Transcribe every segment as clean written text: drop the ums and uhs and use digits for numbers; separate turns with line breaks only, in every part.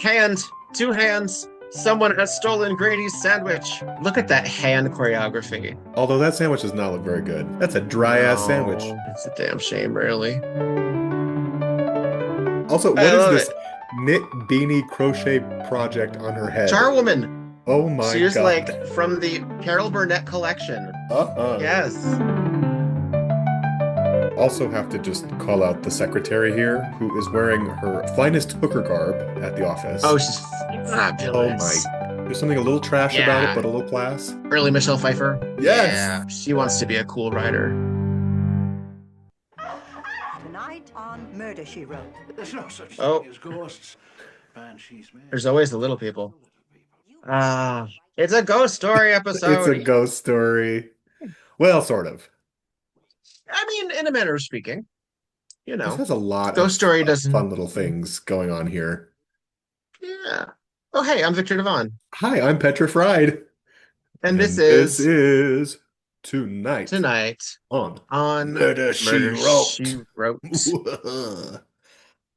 Hand, two hands. Someone has stolen Grady's sandwich. Look at that hand choreography.
Although that sandwich does not look very good. That's a dry-ass sandwich.
No, it's a damn shame, really.
Also,
I
what is
love it.
this knit beanie crochet project on her head?
Charwoman.
Oh my
She is like
God.
from the Carol Burnett collection.
Uh-uh.
Yes.
Also have to just call out the secretary here, who is wearing her finest hooker garb at the
Oh,
office.
she's
Oh my.
fabulous.
There's something a little trash about it,
Yeah.
but a little class.
Early Michelle Pfeiffer.
Yes!
Yeah. She wants to be a cool writer.
Tonight on Murder, She Wrote.
There's no such
Oh.
thing as ghosts. Banshees, man.
There's always the little people. It's a ghost story
It's a
episode.
ghost story. Well, sort of.
I mean, in a manner of speaking, you
This
know,
has a lot
ghost story
of
doesn't.
fun little things going on here.
Yeah. Oh, hey, I'm Victor Devon,
Hi, I'm Petra Fried.
and this
And this
is
is Tonight
tonight
on
on
Murder, She
Murder
Wrote.
She Wrote.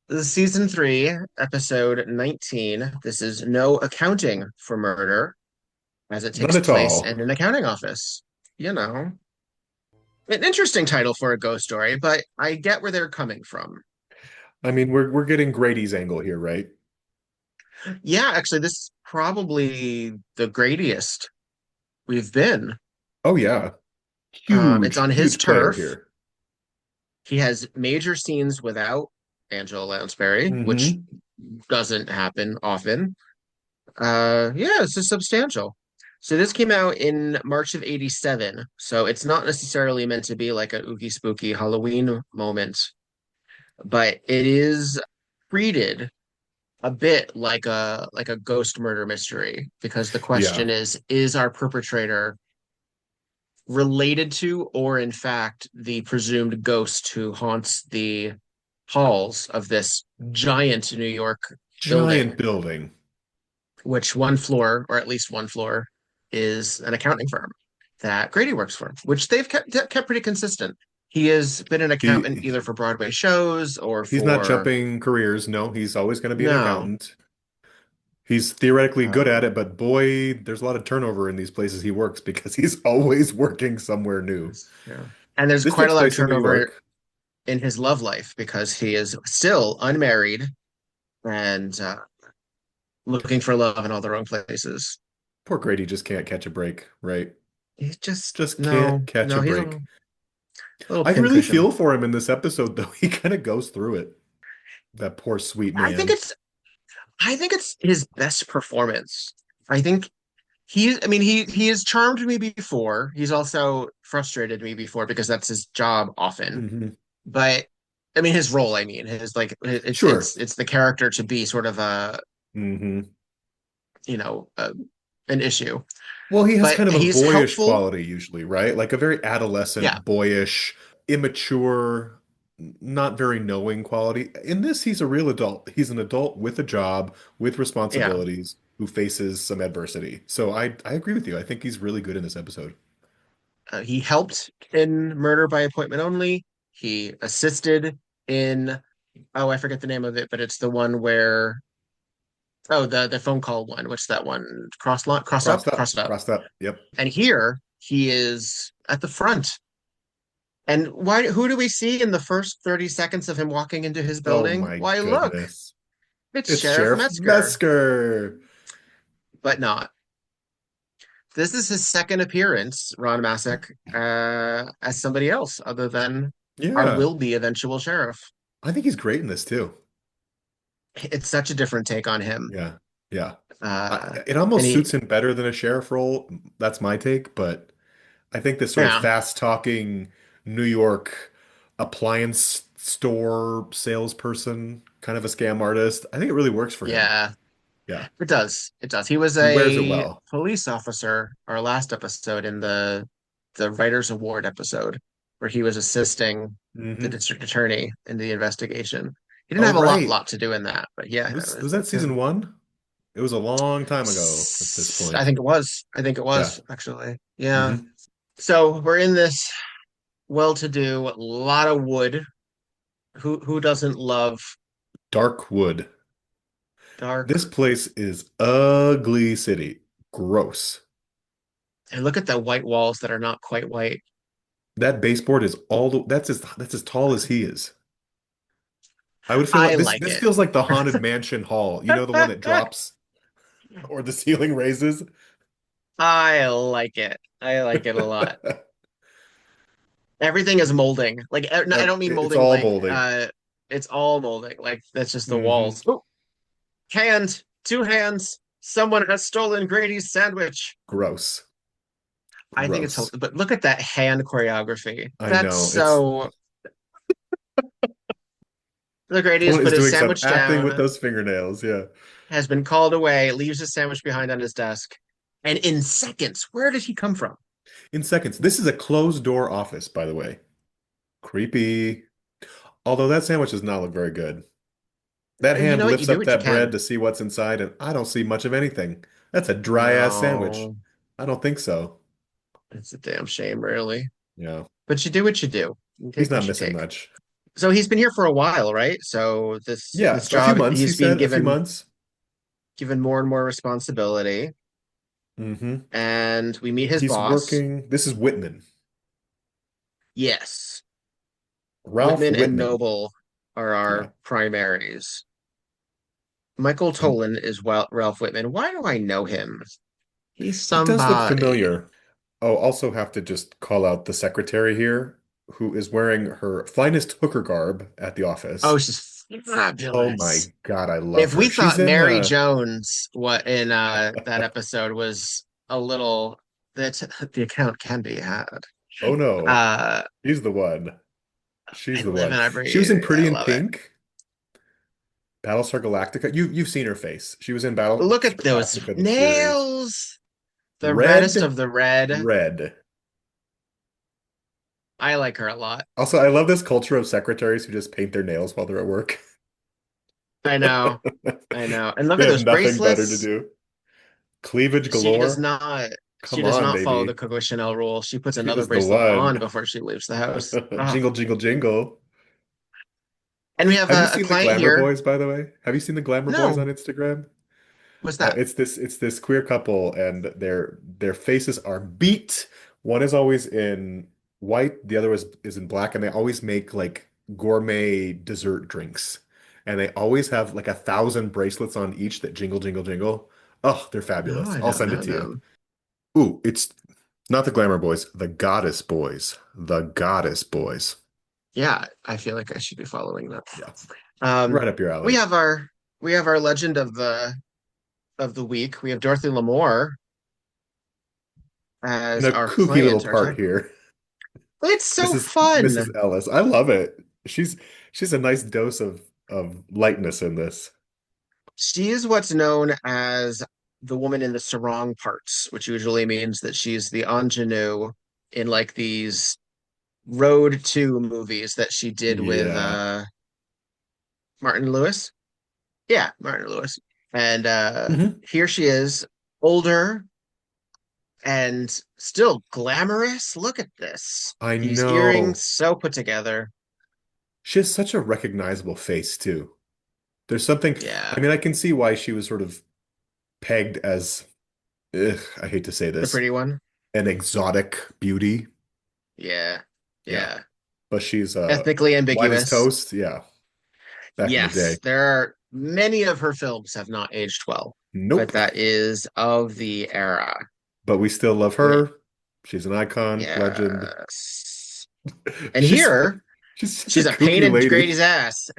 This is season 3, episode 19. This is No Accounting for Murder, as it
Not
takes
at
place
all.
in an accounting office. You know, an interesting title for a ghost story, but I get where they're coming from.
I mean, we're getting Grady's angle here, right?
Yeah, actually, this is probably the greatest we've been.
Oh yeah.
It's on his
Huge player
turf.
here.
He has major scenes without Angela Lansbury, which
Hmm.
doesn't happen often. Yeah, it's just substantial. So this came out in March of '87. So it's not necessarily meant to be like a ooky spooky Halloween moment, but it is treated a bit like a ghost murder mystery because the
Yeah.
question is our perpetrator related to or in fact the presumed ghost who haunts the halls of this giant New York
Giant
building,
building.
which one floor, or at least one floor, is an accounting firm that Grady works for, which they've kept pretty consistent. He has been an accountant
He
either for Broadway shows or
he's not
for
jumping careers. No, he's always going to be an
no.
accountant. He's theoretically good at
Um,
it, but boy, there's a lot of turnover in these places he works because he's always working somewhere new.
yeah. And there's
This
quite a
takes
lot of
place in New
turnover
York.
in his love life because he is still unmarried and looking for love in all the wrong places.
Poor Grady just can't catch a break, right?
He's just
Just can't
no,
catch a
no. He's a
break.
little
I really
pincushion.
feel for him in this episode, though. He kind of goes through it. That poor sweet
I think
man.
it's I think it's his best performance. I think I mean he has charmed me before. He's also frustrated me before because that's his job often.
Hmm.
But I mean his role, I mean, his like
Sure.
it's the character to be sort of a,
Hmm.
you know, an issue.
Well, he has
But
kind of a
he's
boyish
helpful.
quality usually, right? Like a very
Yeah.
adolescent, boyish, immature, not very knowing quality. In this, he's a real adult. He's an adult with a job, with
Yeah.
responsibilities, who faces some adversity. So I agree with you. I think he's really good in this episode.
He helped in Murder by Appointment Only. He assisted in, oh, I forget the name of it, but it's the one where, oh, the phone call one. What's that one?
Crossed up,
Crossed up.
crossed up. Yep.
And here he is at the front. And why? Who do we see in the first 30 seconds of him walking into his
Oh
building?
my
Why, look,
goodness.
it's
It's
Sheriff
Sheriff
Metzger,
Metzger.
but not. This is his second appearance, Ron Masick, as somebody else other than our
Yeah.
will-be eventual sheriff.
I think he's great in this too.
It's such a different take on him.
Yeah. Yeah.
Uh,
It
and
almost
he,
suits him better than a sheriff role. That's my take, but I think this sort of
yeah,
fast-talking New York appliance store salesperson, kind of a scam artist, I think it really works for him.
yeah,
Yeah.
it does. It does. He was
He wears it
a
well.
police officer our last episode in the Writers Award episode, where he was assisting the
Hmm.
district attorney in the investigation. He didn't
Oh,
have a
right.
lot to do in that, but yeah,
Was that
that's him.
season one? It was a long time ago at this
I
point.
think it was. I think it
Yeah.
was actually. Yeah.
Hmm.
So we're in this well-to-do, lot of wood. Who doesn't love
Dark wood. This
Dark.
place is ugly city. Gross.
And look at the white walls that are not quite white.
That baseboard is that's as tall as he is. I would feel like
I
this
like
this
it.
feels like the haunted mansion hall. You know, the one that drops or the ceiling raises.
I like it. I like it a lot. Everything is molding. Like I don't mean
It's
molding
all
like
molding.
it's all molding. Like that's just the
Hmm.
walls. Oh, hand, two hands. Someone has stolen Grady's sandwich.
Gross.
I think
Gross.
but look at that hand choreography.
I
That's
know. It's
so the Grady has
Tolan
put
is
his
doing some
sandwich
acting with
down,
those fingernails. Yeah.
has been called away, leaves his sandwich behind on his desk. And in seconds, where did he come from?
In seconds. This is a closed door office, by the way. Creepy. Although that sandwich does not look very good. That
You
hand
know what? You
lifts
do
up
what you
that bread
can.
to see what's inside, and I don't see much of anything. That's a dry ass sandwich.
No,
I don't think so.
it's a damn shame, really.
Yeah.
But you do what you do. You
He's
take
not
what you
missing
take.
much.
So he's been here for a while, right? So
Yeah,
this
a few
job,
months, he
he's being
said, a few months.
given more and more responsibility.
Hmm.
And we meet his
He's
boss.
working. This is Whitman.
Yes,
Ralph
Whitman and
Whitman.
Noble are
Yeah.
our primaries. Michael
Um,
Tolan is Ralph Whitman. Why do I know him? He's
he does look
somebody.
familiar. Oh, also have to just call out the secretary here, who is wearing her finest hooker garb at the
Oh,
office.
she's
Oh my
fabulous.
God, I love
If
her.
we
She's
thought
in
Mary Jones what in that episode was a little that the account can be had.
Oh no,
Uh
she's the one.
I
She's the
live
one.
and I
She was
breathe.
in
I
Pretty in
love it.
Pink, Battlestar Galactica. You've seen her face. She was in
Look
Battlestar
at those
Galactica, the series.
nails. The reddest of
Red,
the red.
red.
I like her a lot.
Also, I love this culture of secretaries who just paint their nails while they're at work.
I know. I know. And look
They
at
have
those
nothing better to
bracelets.
do. Cleavage
She does
galore.
not she
Come
does
on,
not follow the
baby.
Coco Chanel rule. She puts
She
another
is the
bracelet on
one.
before she leaves the house. Ah.
Jingle, jingle, jingle.
And we have
Have you
a
seen the
client
Glamour
here.
Boys, by the way? Have you seen the Glamour Boys
No,
on Instagram?
what's that?
It's this queer couple, and their faces are beat. One is always in white, the other is in black, and they always make like gourmet dessert drinks. And they always have like 1,000 bracelets on each that jingle, jingle, jingle. Oh, they're
No,
fabulous.
I
I'll
don't
send it
know
to you.
them.
Ooh, it's not the Glamour Boys, the Goddess Boys. The Goddess Boys.
Yeah, I feel like I should be following them.
Yeah,
Um,
right up your
we
alley.
have our legend of the week. We have Dorothy Lamour
In
as
a
our
kooky little
client, our
part
time.
here.
It's so
Mrs.
fun.
Ellis. I love it. She's a nice dose of lightness in this.
She is what's known as the woman in the sarong parts, which usually means that she's the ingenue in like these Road to movies that she did with
Yeah.
Martin Lewis. Yeah, Martin Lewis. And
Hmm.
here she is, older and still glamorous. Look at this.
I
These earrings
know.
so put together.
She has such a recognizable face too. There's something, I
Yeah,
mean, I can see why she was sort of pegged as, ugh, I hate to say
the
this,
pretty one.
an exotic beauty.
Yeah,
Yeah.
yeah.
But she's
Ethnically
white as
ambiguous.
toast. Yeah. Back in the day.
Yes, there are many of her films have not aged well, but
Nope.
that is of the era.
But we still love
Wait,
her. She's an icon, legend.
yes. And
She's
here,
she's such a
she's a pain
kooky
in
lady.
Grady's ass.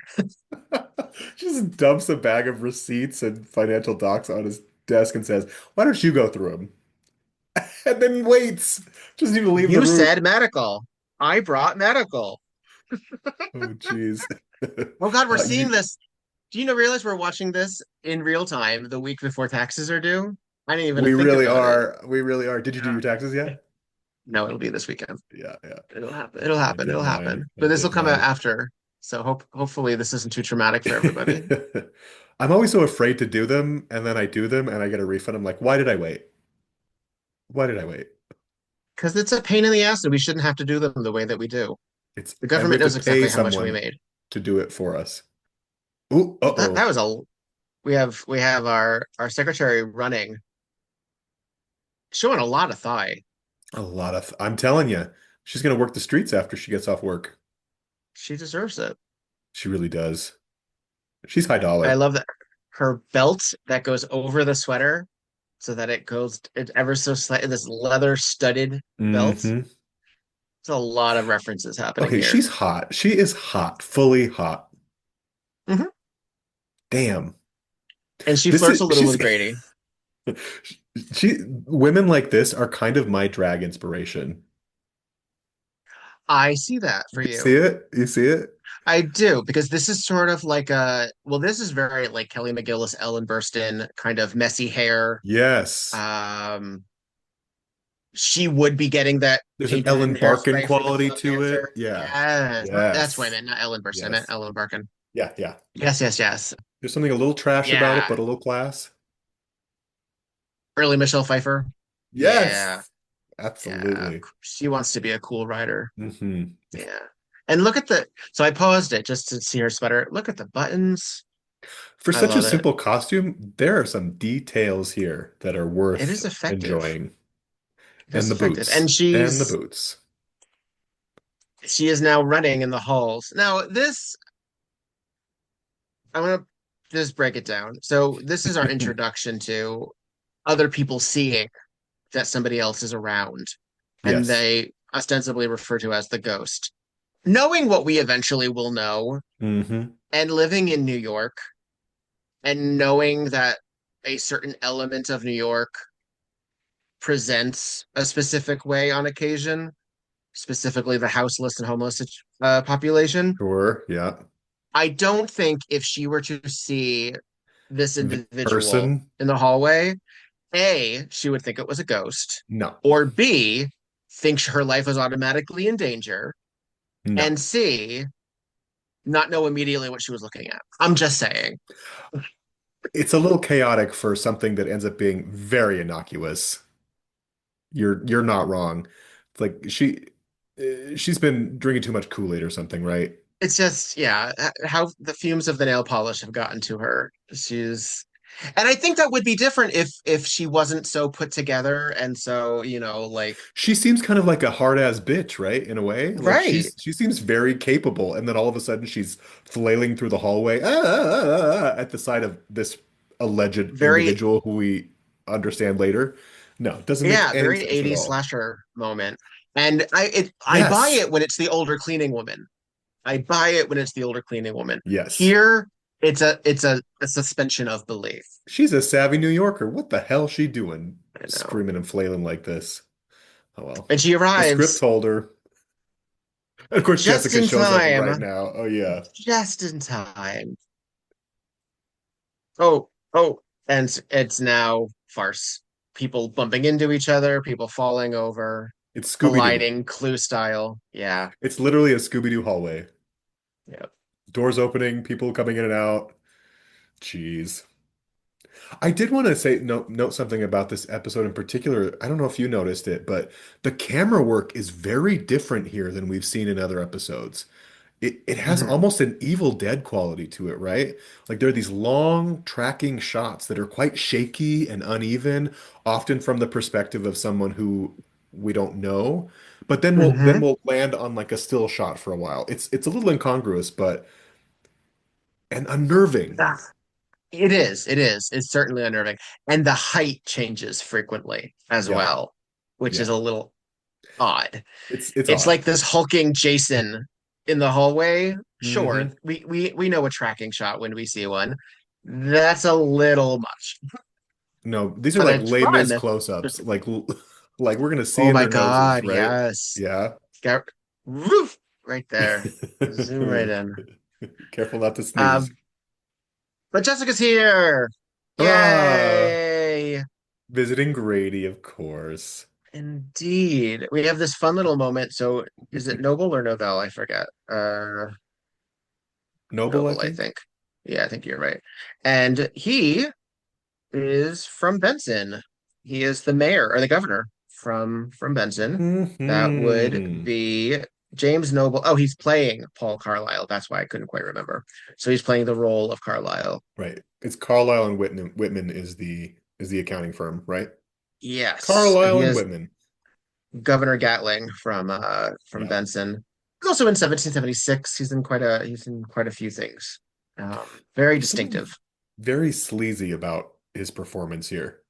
She just dumps a bag of receipts and financial docs on his desk and says, "Why don't you go through them?" And then waits. Doesn't even leave the
You
room.
said medical. I brought medical.
Oh, jeez.
Oh God, we're seeing
You,
this. Do you know realize we're watching this in real time the week before taxes are due? I didn't even
we
think
really
about it.
are. We really are. Did you do
Yeah.
your taxes yet?
No, it'll be this weekend.
Yeah, yeah.
It'll happen. It'll
I
happen.
did
It'll
mine.
happen.
I
But this will
did
come out
mine.
after. So hopefully this isn't too traumatic for everybody.
I'm always so afraid to do them, and then I do them and I get a refund. I'm like, why did I wait? Why did I wait?
Because it's a pain in the ass and we shouldn't have to do them the way that we do. The
And we
government
have to
knows
pay
exactly how much we
someone
made.
to do it for us. Ooh,
That
uh-oh.
was a we have our secretary running, showing a lot of thigh.
A lot of, I'm telling you, she's gonna work the streets after she gets off work.
She deserves it.
She really does. She's high
I
dollar.
love that her belt that goes over the sweater so that it ever so slightly this leather studded belt.
Hmm.
There's a lot of references happening
Okay,
here.
she's hot. She is hot, fully hot.
Hmm.
Damn.
And she
This
flirts
is
a little
she's
with Grady.
she women like this are kind of my drag inspiration.
I see that for
You see
you.
it? You see it?
I do, because this is sort of like this is very like Kelly McGillis, Ellen Burstyn, kind of messy hair.
Yes.
Um, she would be getting that
There's an
painted in
Ellen Barkin
hairspray for the
quality
club
to it.
dancer.
Yeah.
Yes, that's what I
Yes.
meant, not Ellen Burstyn. I meant
Yes.
Ellen Barkin.
Yeah, yeah.
Yes, yes, yes.
There's something a little trash about it,
Yeah.
but a little class.
Early Michelle Pfeiffer. Yeah,
Yes.
yeah.
Absolutely.
She wants to be a cool writer.
Hmm.
Yeah. And look at so I paused it just to see her sweater. Look at the buttons.
For
I
such a
love it.
simple costume, there are some details here that are
It
worth
is effective.
enjoying.
It
And
is
the
effective. And
boots. And the boots.
she is now running in the halls. Now, I'm gonna just break it down. So this is our introduction to other people seeing that somebody else is around, and
Yes.
they ostensibly refer to as the ghost. Knowing what we eventually will know,
Hmm.
and living in New York, and knowing that a certain element of New York presents a specific way on occasion, specifically the houseless and homeless population.
Sure. Yeah.
I don't think if she were to see this
The
individual
person?
in the hallway, A, she would think it was a ghost,
No.
or B, think her life was automatically in danger,
No.
and C, not know immediately what she was looking at. I'm just saying.
It's a little chaotic for something that ends up being very innocuous. You're not wrong. It's like she's been drinking too much Kool-Aid or something, right?
It's just, yeah, how the fumes of the nail polish have gotten to her. And I think that would be different if she wasn't so put together and so, like,
She seems kind of like a hard-ass bitch, right? In a way. Like
right,
she seems very capable, and then all of a sudden she's flailing through the hallway at the side of this alleged
very,
individual who we understand later. No, it doesn't make
yeah,
any
very
sense at
80s
all.
slasher moment. And I buy
Yes.
it when it's the older cleaning woman. I buy it when it's the older cleaning woman.
Yes.
Here, it's a suspension of belief.
She's a savvy New Yorker. What the hell she doing
I know.
screaming and flailing like this? Oh well.
And she
The script
arrives
told her. And of course,
just
Jessica
in
shows up
time,
right now. Oh yeah.
just in time. Oh, and it's now farce. People bumping into each other, people falling over,
It's Scooby-Doo.
colliding, Clue style. Yeah.
It's literally a Scooby-Doo hallway.
Yep.
Doors opening, people coming in and out. Jeez. I did want to say note something about this episode in particular. I don't know if you noticed it, but the camera work is very different here than we've seen in other episodes. It has
Mhm.
almost an Evil Dead quality to it, right? Like there are these long tracking shots that are quite shaky and uneven, often from the perspective of someone who we don't know. But then
Mhm.
we'll land on like a still shot for a while. It's a little incongruous, but and unnerving.
Ah, it is. It is. It's certainly unnerving. And the height changes frequently as
Yeah,
well, which is
yeah.
a little odd.
It's
It's
odd.
like this hulking Jason in the hallway. Sure,
Hmm.
we know a tracking shot when we see one. That's a little much.
No, these are
But
like
it's
Les Mis
fun.
close-ups. Like we're gonna see
Oh
in
my
their noses,
God,
right?
yes.
Yeah.
Got roof right there. Zoom right in.
Careful not to sneeze.
Um, but Jessica's here.
Hurrah!
Yay!
Visiting Grady, of course.
Indeed. We have this fun little moment. So is it Noble or Novell? I forget.
Noble, I
Noble, I
think.
think. Yeah, I think you're right. And he is from Benson. He is the mayor or the governor from Benson. That would
Hmm.
be James Noble. Oh, he's playing Paul Carlisle. That's why I couldn't quite remember. So he's playing the role of Carlisle.
Right. It's Carlisle and Whitman. Whitman is the accounting firm, right?
Yes, and he
Carlisle and
has
Whitman.
Governor Gatling from
Yeah.
Benson. He's also in 1776. He's in quite a few things. Very
There's something
distinctive.
very sleazy about his performance here.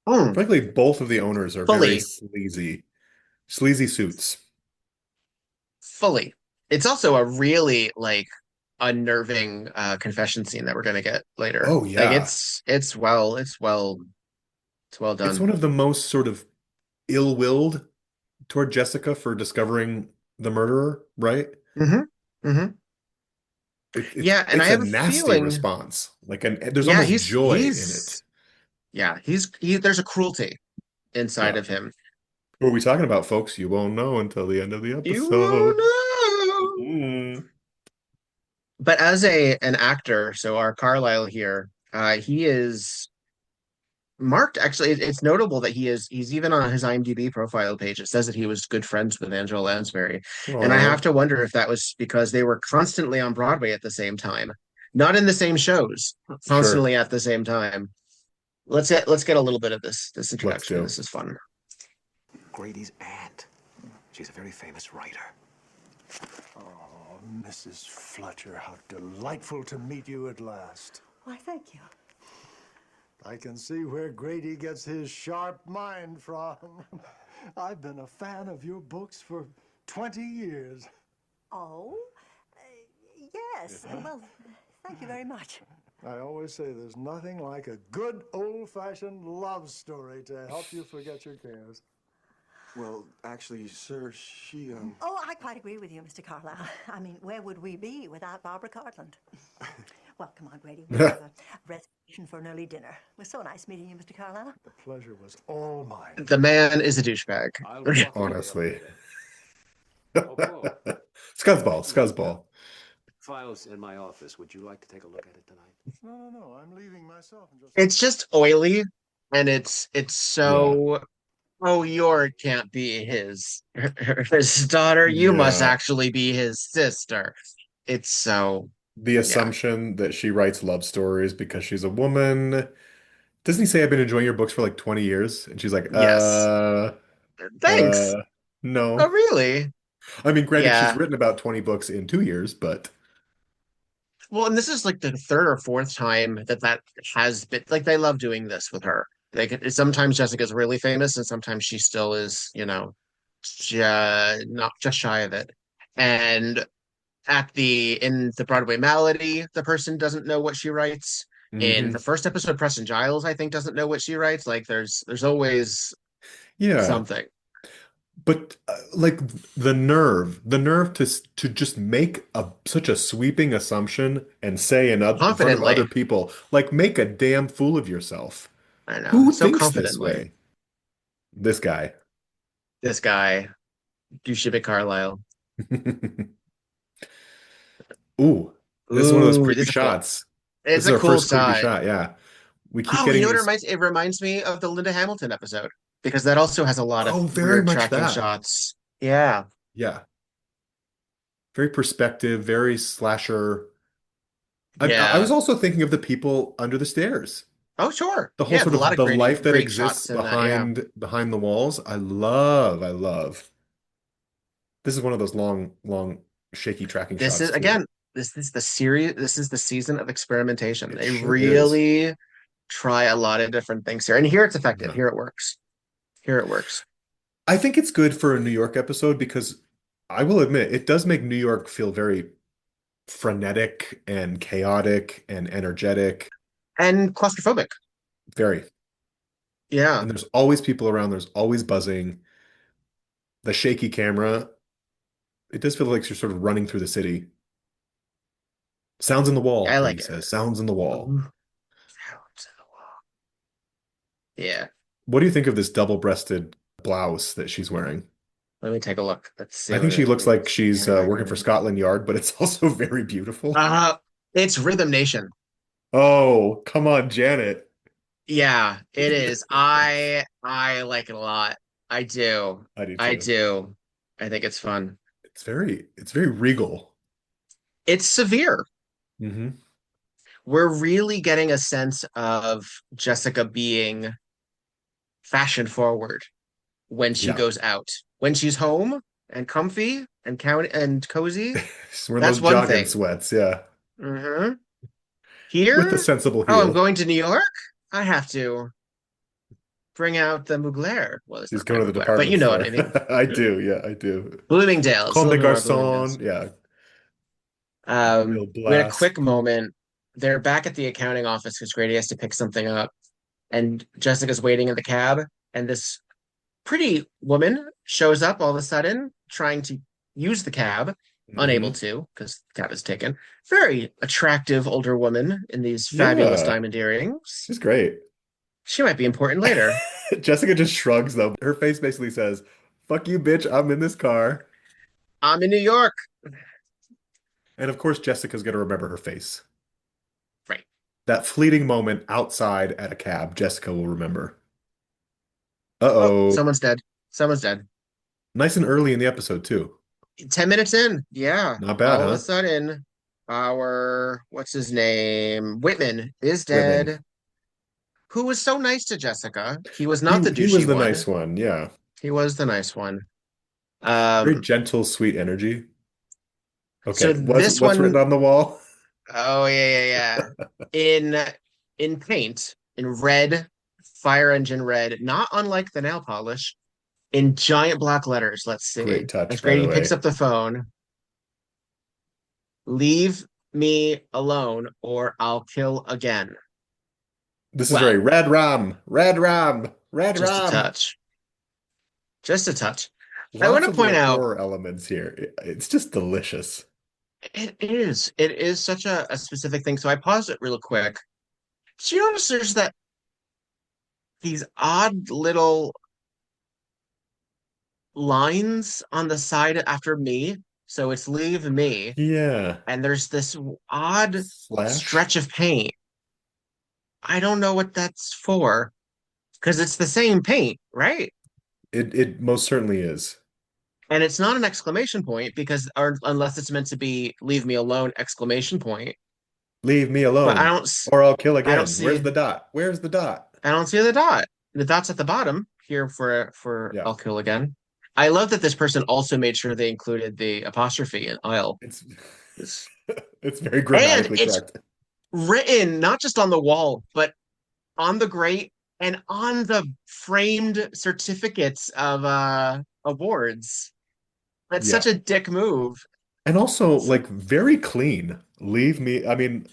Mm,
Frankly, both of the owners are very
fully,
sleazy. Sleazy suits.
fully. It's also a really like unnerving confession scene that we're gonna get later.
Oh
Like
yeah.
it's well
It's
done.
one of the most sort of ill-willed toward Jessica for discovering the murderer, right?
Hmm. Hmm. Yeah, and I
It's a
have a
nasty
feeling,
response. Like there's
yeah,
almost joy in it.
there's a cruelty inside
Yeah.
of him.
Who are we talking about, folks? You won't know until the end of the
You won't
episode.
know.
Mhm.
But as a an actor, so our Carlisle here, he is marked. Actually, it's notable that he's even on his IMDb profile page. It says that he was good friends with Angela Lansbury, and I have
Aw.
to wonder if that was because they were constantly on Broadway at the same time, not in the same shows,
Sure.
constantly at the same time. Let's get a little bit of this
Let's
introduction.
do.
This is fun.
Grady's aunt. She's a very famous writer.
Oh, Mrs. Fletcher, how delightful to meet you at last.
Why, thank you.
I can see where Grady gets his sharp mind from. I've been a fan of your books for 20 years.
Oh, yes. Well, thank you very much.
I always say there's nothing like a good old-fashioned love story to help you forget your cares.
Well, actually, sir, she,
Oh, I quite agree with you, Mr. Carlyle. I mean, where would we be without Barbara Cartland? Well, come on, Grady. We'll have a reservation for an early dinner. It was so nice meeting you, Mr. Carlyle.
The pleasure was all mine.
The man is a douchebag.
I'll walk you
Honestly.
there. Oh, Paul.
Scuzzball, scuzzball.
Files in my office. Would you like to take a look at it tonight?
No, I'm leaving myself in just...
It's just oily, and it's
Yeah.
so. Oh, you can't be his daughter. You must
Yeah.
actually be his sister. It's so
The
yeah.
assumption that she writes love stories because she's a woman. Doesn't he say I've been enjoying your books for like 20 years? And she's like,
Yes. Thanks. Oh,
no.
really?
I mean, granted, she's
Yeah.
written about 20 books in 2 years, but
Well, and this is like the third or fourth time that has been like they love doing this with her. Like sometimes Jessica's really famous, and sometimes she still is, not just shy of it. And in the Broadway Malady, the person doesn't know what she writes. In the
hmm.
first episode, Preston Giles, I think, doesn't know what she writes. Like there's always
Yeah.
something.
But like the nerve to just make such a sweeping assumption and say in front of other
Confidently.
people, like make a damn fool of yourself.
I know.
Who
So
thinks this
confidently.
way? This guy.
This guy, Dushibik Carlisle.
Ooh, this is one of those
Ooh,
creepy
this is cool.
shots. This
It's
is
a
our
cool
first creepy
shot.
shot. Yeah. We keep
Oh, you
getting
know what
these.
it reminds me of the Linda Hamilton episode because that also has a lot of
Oh, very
weird
much
tracking
that.
shots. Yeah.
Yeah. Very perspective, very slasher. I was
Yeah.
also thinking of the people under the stairs.
Oh, sure.
The whole
Yeah,
sort
a lot
of
of
the life that
great
exists
shots in that. Yeah.
behind the walls. I love. This is one of those long, shaky tracking
This is
shots too.
again, this is the season of experimentation.
It
They
sure is.
really try a lot of different things here. And here it's effective.
Yeah.
Here it works. Here it works.
I think it's good for a New York episode because I will admit it does make New York feel very frenetic and chaotic and energetic.
And claustrophobic.
Very.
Yeah.
And there's always people around, there's always buzzing. The shaky camera, it does feel like you're sort of running through the city. Sounds in the wall,
I
Grady
like it.
says. Sounds in the wall.
Ooh, sounds in the wall. Yeah.
What do you think of this double-breasted blouse that she's wearing?
Let me take a look. Let's see
I
what
think she
it
looks like
is.
she's
Annie
working for
McMurray.
Scotland Yard, but it's also very beautiful.
It's Rhythm Nation.
Oh, come on, Janet.
Yeah, it is. I like it a lot. I do.
I do
I
too.
do. I think it's fun.
it's very regal.
It's severe.
Hmm.
We're really getting a sense of Jessica being fashion forward when she
Yeah.
goes out. When she's home and comfy and cozy,
She's wearing
that's
those
one
jogging
thing.
sweats, yeah.
hmm
With a
Here,
sensible
oh, I'm
heel.
going to New York. I have to bring out the Mugler. Well, it's
She's
not my
going to the
Mugler, but you
department
know what
store.
I mean.
I do, yeah, I do.
Bloomingdale's, a
Comme des
little bit more Bloomingdale's.
Garçons, yeah. Real
We had a
blast.
quick moment. They're back at the accounting office because Grady has to pick something up, and Jessica's waiting in the cab, and this pretty woman shows up all of a sudden, trying to use the cab, unable
Hmm.
to because the cab is taken. Very attractive older woman in these fabulous
Yeah,
diamond earrings.
she's great.
She might be important later.
Jessica just shrugs though. Her face basically says, "Fuck you, bitch. I'm in this car."
I'm in New York.
And of course, Jessica's gonna remember her face.
Right.
That fleeting moment outside at a cab, Jessica will remember.
Oh,
Uh-oh.
someone's dead. Someone's dead.
Nice and early in the episode too.
10 minutes in. Yeah.
Not bad,
All of a
huh?
sudden, our, what's his name? Whitman is
Whitman.
dead. Who was so nice to Jessica. He was not the
He was
douchey
the
one.
nice one, yeah.
He was the nice one.
Very
Um,
gentle, sweet energy.
so
Okay,
this
what's written
one,
on the wall?
oh yeah. In paint, in red, fire engine red, not unlike the nail polish, in giant black letters. Let's see.
Great touch,
As
by the
Grady picks
way.
up the phone, leave me alone or I'll kill again.
This is very
Well,
red ram, red ram, red
just a
ram.
touch. Just a touch. I want
Lots
to
of
point
little
out
horror elements here. It's just delicious.
it is. It is such a specific thing. So I paused it real quick. So you notice there's that these odd little lines on the side after me. So it's leave me,
Yeah.
and there's this odd
Slash.
stretch of paint. I don't know what that's for because it's the same paint, right?
It most certainly is.
And it's not an exclamation point because, or unless it's meant to be leave me alone exclamation point.
Leave me
But
alone, or I'll kill
I don't
again. Where's
see
the dot? Where's the dot?
I don't see the dot. The dot's at the bottom here for
Yeah.
I'll kill again. I love that this person also made sure they included the apostrophe in I'll.
It's
It's-
it's very
And
grammatically
it's
correct.
written not just on the wall, but on the grate and on the framed certificates of awards. That's
Yeah.
such a dick move.
And also like very clean. Leave me. I mean,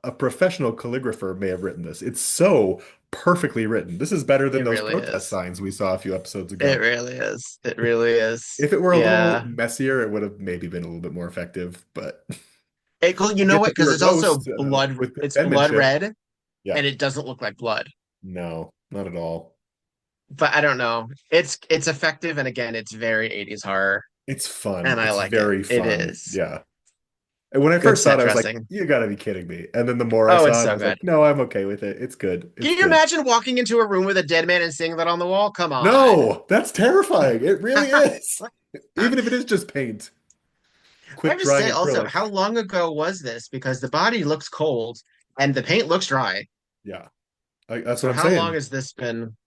a professional calligrapher may have written this. It's so perfectly written. This is better than
It
those
really
protest
is.
signs we saw a few episodes
It
ago.
really is. It really is.
If it were a little
Yeah.
messier, it would have maybe been a little bit more effective. But
You
I
know
guess
what?
if you're
Because
a
it's also
ghost
blood.
with good
It's blood
penmanship,
red,
yeah,
and it doesn't look like blood.
no, not at all.
But I don't know. It's effective, and again, it's very 80s horror,
It's fun.
and I
It's
like it.
very
It
fun.
is
Yeah. And when I
good
first saw
set
it, I was like,
dressing.
you gotta be kidding me. And then the more I
Oh, it's
saw it, I
so
was like,
good.
no, I'm okay with it. It's good. It's
Can you
good.
imagine walking into a room with a dead man and seeing that on the wall? Come on.
No, that's terrifying. It really is. Even if it is just paint.
I
Quick
have to
drying
say also,
acrylic.
how long ago was this? Because the body looks cold and the paint looks dry.
Yeah, that's what
So
I'm
how long
saying.
has this been?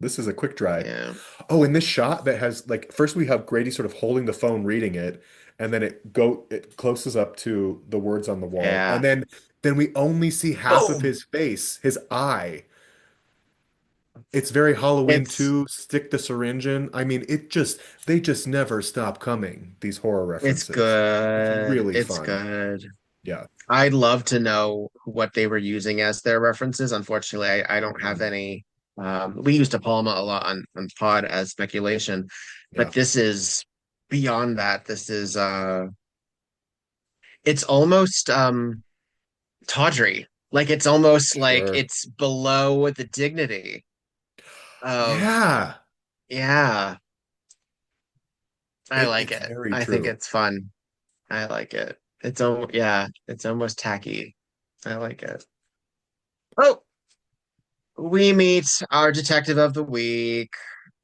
This is a quick dry.
Yeah.
Oh, in this shot that has like first we have Grady sort of holding the phone reading it, and then it closes up to the words on the wall, and
Yeah.
then we only see half of
Boom.
his face, his eye. It's very Halloween
It's
2, stick the syringe in. I mean, they just never stop coming, these horror
it's
references. It's
good.
really
It's
fun.
good.
Yeah.
I'd love to know what they were using as their references. Unfortunately, I don't have
Mhm.
any. We used to Palma a lot on pod as speculation, but
Yeah.
this is beyond that. This is it's almost tawdry. Like it's almost like
Sure.
it's below the dignity of
Yeah.
yeah. I like
It's
it.
very
I think
true.
it's fun. I like it. It's almost tacky. I like it. Oh, we meet our detective of the week,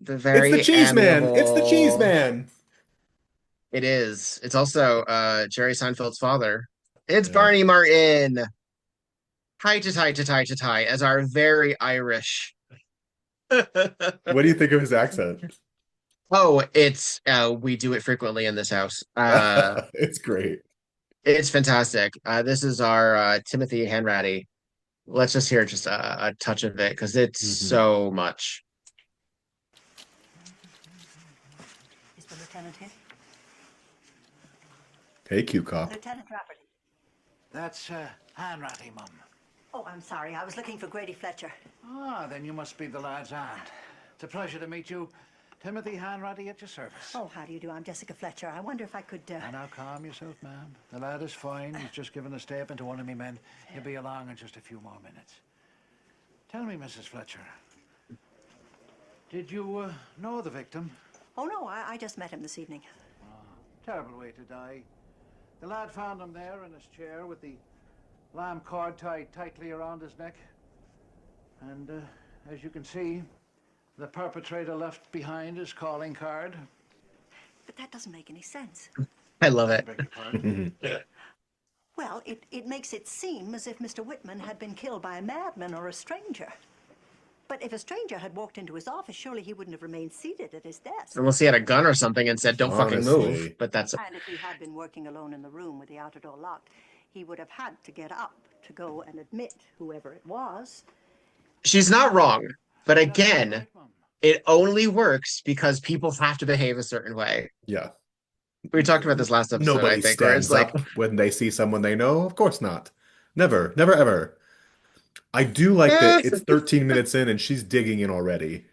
the
It's the
very
cheese man. It's the cheese
amiable.
man.
It is. It's also Jerry Seinfeld's father. It's
Yeah.
Barney Martin. Hi to tie to tie to tie as our very Irish.
What do you think of his accent?
Oh, it's we do it frequently in this house.
It's great.
It's fantastic. This is our Timothy Hanratty. Let's just hear just a touch of it because it's
Hmm.
so much.
Is the lieutenant here?
Hey, cute cop.
Lieutenant Rafferty.
That's Hanratty, Mum.
Oh, I'm sorry. I was looking for Grady Fletcher.
Ah, then you must be the lad's aunt. It's a pleasure to meet you. Timothy Hanratty at your service.
Oh, how do you do? I'm Jessica Fletcher. I wonder if I could,
Now calm yourself, ma'am. The lad is fine. He's just given a step into one of me men. He'll be along in just a few more minutes. Tell me, Mrs. Fletcher, did you know the victim?
Oh, no, I just met him this evening.
Terrible way to die. The lad found him there in his chair with the lamb cord tied tightly around his neck. And as you can see, the perpetrator left behind his calling card.
But that doesn't make any sense.
I love it.
Beg your pardon?
Well, it makes it seem as if Mr. Whitman had been killed by a madman or a stranger. But if a stranger had walked into his office, surely he wouldn't have remained seated at his desk.
Unless he had a gun or something and said, "Don't fucking move."
Honestly.
But that's
And if he had been working alone in the room with the outer door locked, he would have had to get up to go and admit whoever it was.
she's not wrong. But
That's
again,
right, Mum.
it only works because people have to behave a certain way.
Yeah.
We talked about this last episode, I
Nobody
think, where it's
stands
like,
up when they see someone they know. Of course not. Never, never, ever. I do like that
eh.
it's 13 minutes in and she's digging in already.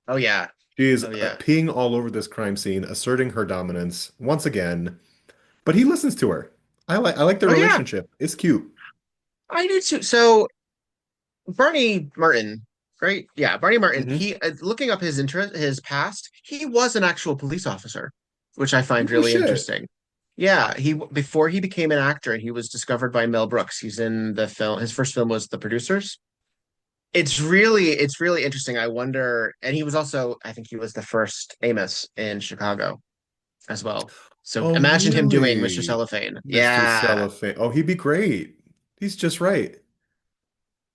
Oh yeah,
She is
oh yeah,
peeing all over this crime scene, asserting her dominance once again. But he listens to her. I like their
oh yeah.
relationship. It's cute.
I do too. So Barney Martin, right? Yeah, Barney Martin.
Hmm.
He looking up his interest, his past. He was an actual police officer, which I find
Oh
really
shit.
interesting. Yeah, he before he became an actor, he was discovered by Mel Brooks. He's in the film. His first film was The Producers. It's really interesting. I wonder, and he was also, I think he was the first Amos in Chicago as well. So
Oh
imagine him doing Mr.
really?
Cellophane.
Mr.
Yeah.
Cellophane. Oh, he'd be great. He's just right.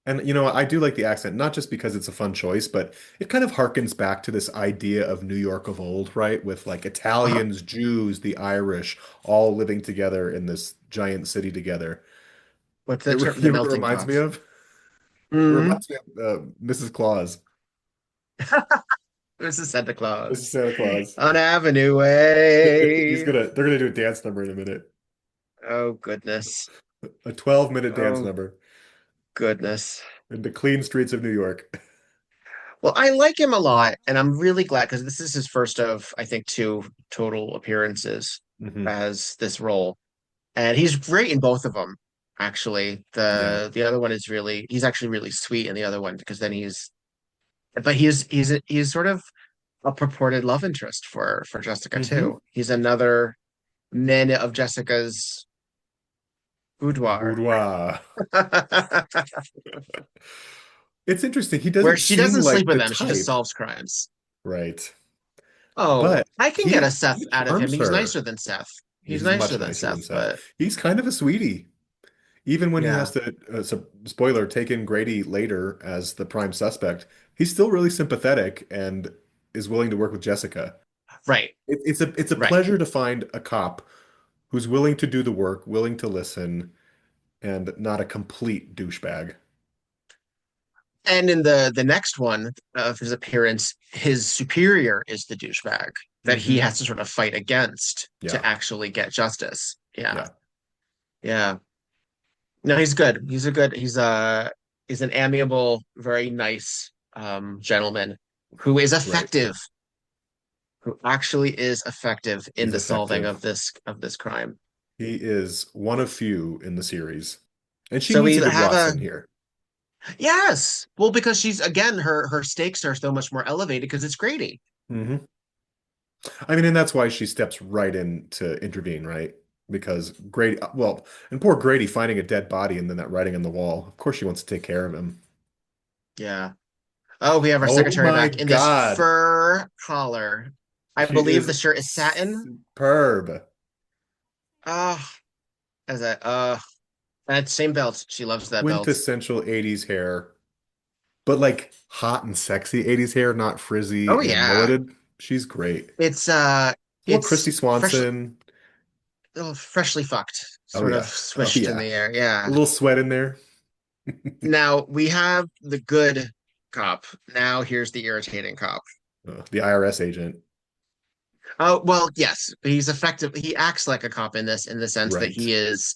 And I do like the accent, not just because it's a fun choice, but it kind of harkens back to this idea of New York of old, right? With like
Uh-huh.
Italians, Jews, the Irish, all living together in this giant city together.
What's the
It,
term? The
you know what it
melting
reminds me
pot.
of? It
Mm.
reminds me of Mrs. Claus.
This is Santa
Mrs.
Claus
Santa Claus.
on Avenue
He's
Way.
they're gonna do a dance number in a minute.
Oh goodness.
A 12-minute dance
Oh
number
goodness.
in the clean streets of New York.
Well, I like him a lot, and I'm really glad because this is his first of, I think, two total appearances
Hmm.
as this role. And he's great in both of them, actually.
Yeah.
The other one is he's actually really sweet in the other one because then but he's sort of a purported love interest for Jessica
Hmm.
too. He's another men of Jessica's boudoir,
Boudoir. It's interesting. He
where
doesn't
she
seem
doesn't sleep
like
with
the
them. She just
type,
solves crimes.
right?
Oh,
But
I can get a Seth
he
out of him.
charms
He's
her.
nicer than Seth. He's
He's
nicer
much
than
nicer than
Seth,
Seth.
but
He's kind of a sweetie. Even when he
yeah,
has to, spoiler, take in Grady later as the prime suspect, he's still really sympathetic and is willing to work with Jessica.
right,
It's a
right.
pleasure to find a cop who's willing to do the work, willing to listen, and not a complete douchebag.
And in the next one of his appearance, his superior is the douchebag that he
Hmm.
has to sort of fight against
Yeah,
to actually get justice. Yeah,
yeah.
yeah. No, he's good. He's an amiable, very nice gentleman who is
Right.
effective, who actually is effective in
He's
the solving
effective.
of this crime.
He is one of few in the series. And she
So
meets
we
a good
have a
Watson here.
yes. Well, because she's again her stakes are so much more elevated because it's Grady.
Hmm. I mean, and that's why she steps right in to intervene, right? Because Grady, well, and poor Grady finding a dead body and then that writing on the wall. Of course, she wants to take care of him.
Yeah. Oh, we have our
Oh
secretary
my
back in this
God.
fur collar. I
She
believe
is
the shirt is satin.
superb.
Ah, as a and it's same belt. She loves that belt.
Quintessential 80s hair, but like hot and sexy 80s hair, not
Oh
frizzy and
yeah.
mulleted. She's great.
It's
Well, Christy
it's
Swanson.
freshly fucked,
Oh
sort of
yeah. Oh
swished in
yeah.
the air.
A
Yeah.
little sweat in there.
Now we have the good cop. Now here's the irritating cop.
The IRS agent.
Oh, well, yes, he's effective. He acts like a cop in this, in the sense that
Right.
he is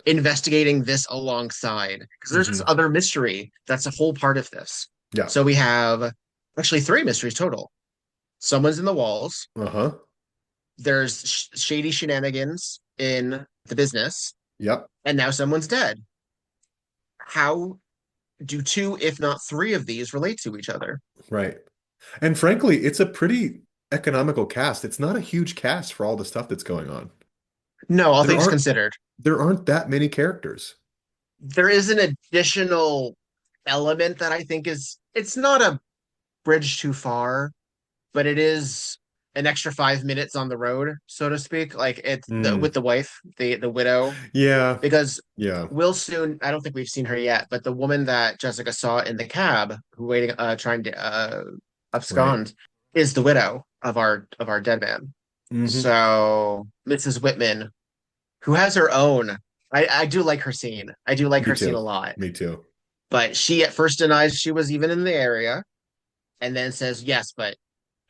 investigating this alongside, because there's this
Hmm.
other mystery that's a whole part of this.
Yeah.
So we have actually three mysteries total. Someone's in the walls.
Uh-huh.
There's shady shenanigans in the business,
Yep.
and now someone's dead. How do two, if not three of these relate to each other?
Right. And frankly, it's a pretty economical cast. It's not a huge cast for all the stuff that's going on.
No, all
There
things
aren't
considered.
there aren't that many characters.
There is an additional element that I think is, it's not a bridge too far, but it is an extra 5 minutes on the road, so to speak. Like with
Mm.
the wife, the widow,
Yeah.
because
Yeah.
we'll soon. I don't think we've seen her yet, but the woman that Jessica saw in the cab, who waiting, trying to
Right.
abscond, is the widow of our dead man.
Hmm.
So Mrs. Whitman, who has her own. I do like her scene. I do like
Me
her scene a
too.
lot.
Me too.
But she at first denies she was even in the area, and then says, yes, but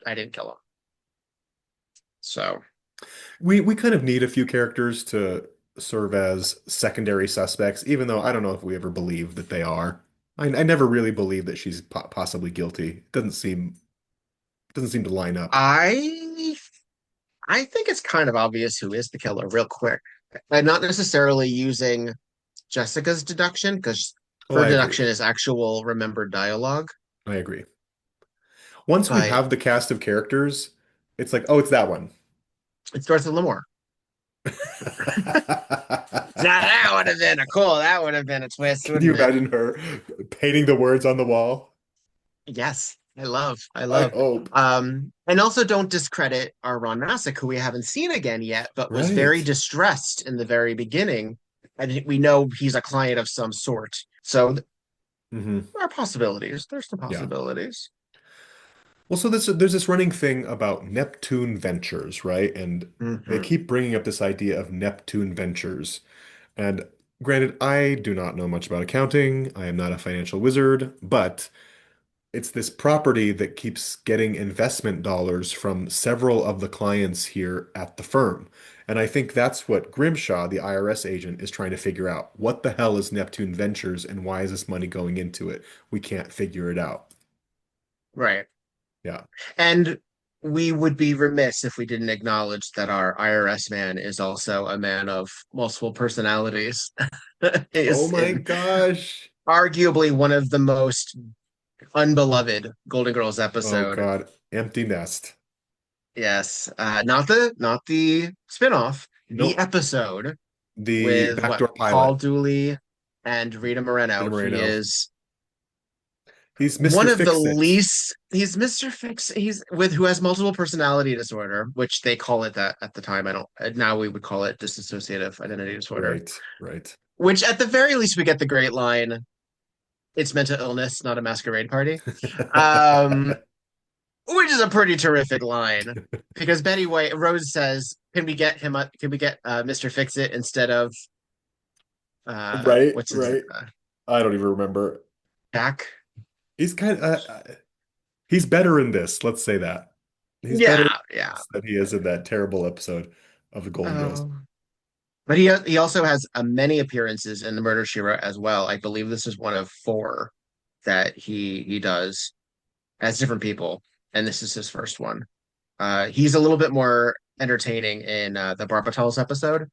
I didn't kill him. So,
We kind of need a few characters to serve as secondary suspects, even though I don't know if we ever believe that they are. I never really believe that she's possibly guilty. Doesn't seem to line up.
I I think it's kind of obvious who is the killer real quick. And not necessarily using Jessica's deduction, because
Oh,
her
I agree.
deduction is actual remembered dialogue.
I agree. Once we
But
have the cast of characters, it's like, oh, it's that one.
it's Dorothy Lamour. Now that would have been a cool. That would have been a twist,
Can you
wouldn't it?
imagine her painting the words on the wall?
Yes, I
I
love.
hope.
And also don't discredit our Ron Massick, who we haven't seen again yet, but was very
Right.
distressed in the very beginning. And we know he's a client of some sort. So
Hmm.
there are possibilities. There's the
Yeah.
possibilities.
Well, so there's this running thing about Neptune Ventures, right? And they
Hmm.
keep bringing up this idea of Neptune Ventures. And granted, I do not know much about accounting. I am not a financial wizard, but it's this property that keeps getting investment dollars from several of the clients here at the firm. And I think that's what Grimshaw, the IRS agent, is trying to figure out. What the hell is Neptune Ventures and why is this money going into it? We can't figure it out.
Right.
Yeah.
And we would be remiss if we didn't acknowledge that our IRS man is also a man of multiple personalities.
Oh
Is
my
in
gosh.
arguably one of the most unbeloved Golden Girls
Oh
episode.
God. Empty nest.
Yes, not the spinoff, the
Nope.
episode
The
with what
backdoor
Paul
pilot.
Dooley and Rita
Rita
Moreno. He
Moreno.
is
He's
one
Mr.
of the
Fix It.
least. He's Mr. Fix. He's with who has multiple personality disorder, which they call it that at the time. I don't. Now we would call it dissociative identity disorder.
Right. Right.
Which at the very least we get the great line. It's mental illness, not a masquerade party. Um, which is a pretty terrific line because Betty White Rose says, "Can we get him? Can we get Mr. Fix It instead of
Right.
what's his
Right. I don't even remember.
Jack?"
He's kind of he's better in this. Let's say that. He's better in
Yeah, yeah.
this than he is in that terrible episode of the Golden Girls.
But he also has many appearances in the Murder She Wrote as well. I believe this is one of four that he does as different people, and this is his first one. He's a little bit more entertaining in the Barbitals episode,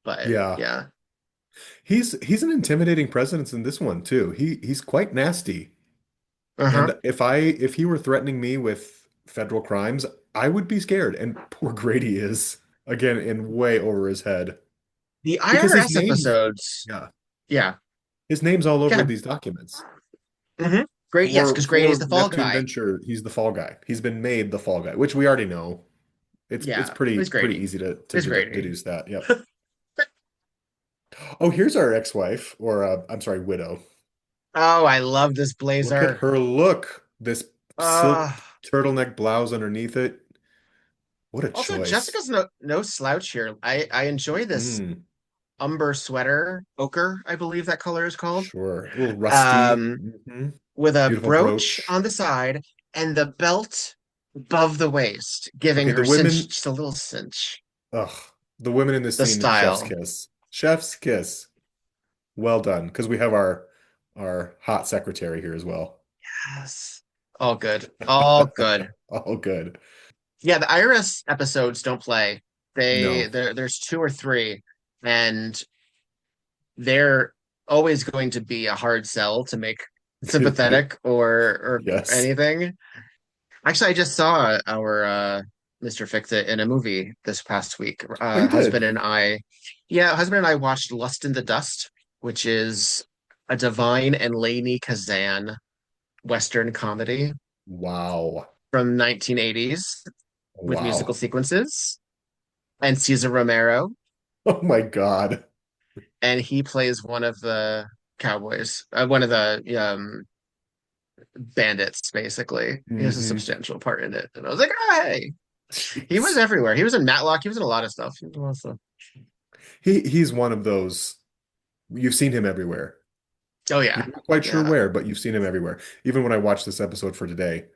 but
Yeah.
yeah.
He's an intimidating presence in this one too. He's quite nasty.
Uh-huh.
And if he were threatening me with federal crimes, I would be scared. And poor Grady is again in way over his head
The
because
IRS episodes,
yeah,
yeah,
his name's all over
yeah.
these documents.
Great, yes, because Grady's
For
the fall
Neptune
guy.
Venture, he's the fall guy. He's been made the fall guy, which we already know. It's
Yeah,
pretty
it's
pretty
Grady.
easy to
It's Grady.
deduce that. Yep. Oh, here's our ex-wife, or I'm sorry, widow.
Oh, I love this
Look at
blazer.
her look. This silk
Uh,
turtleneck blouse underneath it. What a
Also,
choice.
Jessica's no slouch here. I enjoy this
Mm,
umber sweater, ochre, I believe that color is called.
sure. A little rusty.
Um,
Hmm.
with a
Beautiful
brooch
brooch.
on the side and the belt above the waist, giving
Okay, the
her cinch
women,
just a little cinch.
ugh, the women in this
The
scene, chef's
style.
kiss. Chef's kiss. Well done, because we have our hot secretary here as well.
Yes. All good. All good.
Oh, good.
Yeah, the IRS episodes don't play.
No.
There's two or three, and they're always going to be a hard sell to make sympathetic or
Yes.
anything. Actually, I just saw our Mr. Fix-It in a movie this past week.
Oh, you did?
Husband and I watched Lust in the Dust, which is a Divine and Lainey Kazan Western comedy
Wow.
from 1980s with musical
Wow.
sequences and Cesar Romero,
Oh my God.
and he plays one of the cowboys, one of the bandits, basically. He has a
Hmm.
substantial part in it. And I was like, oh, hey, he was
Jeez.
everywhere. He was in Matlock. He was in a lot of stuff. He was in a lot of stuff.
He's one of those, you've seen him everywhere.
Oh,
You're
yeah.
not quite sure
Yeah.
where, but you've seen him everywhere. Even when I watched this episode for today,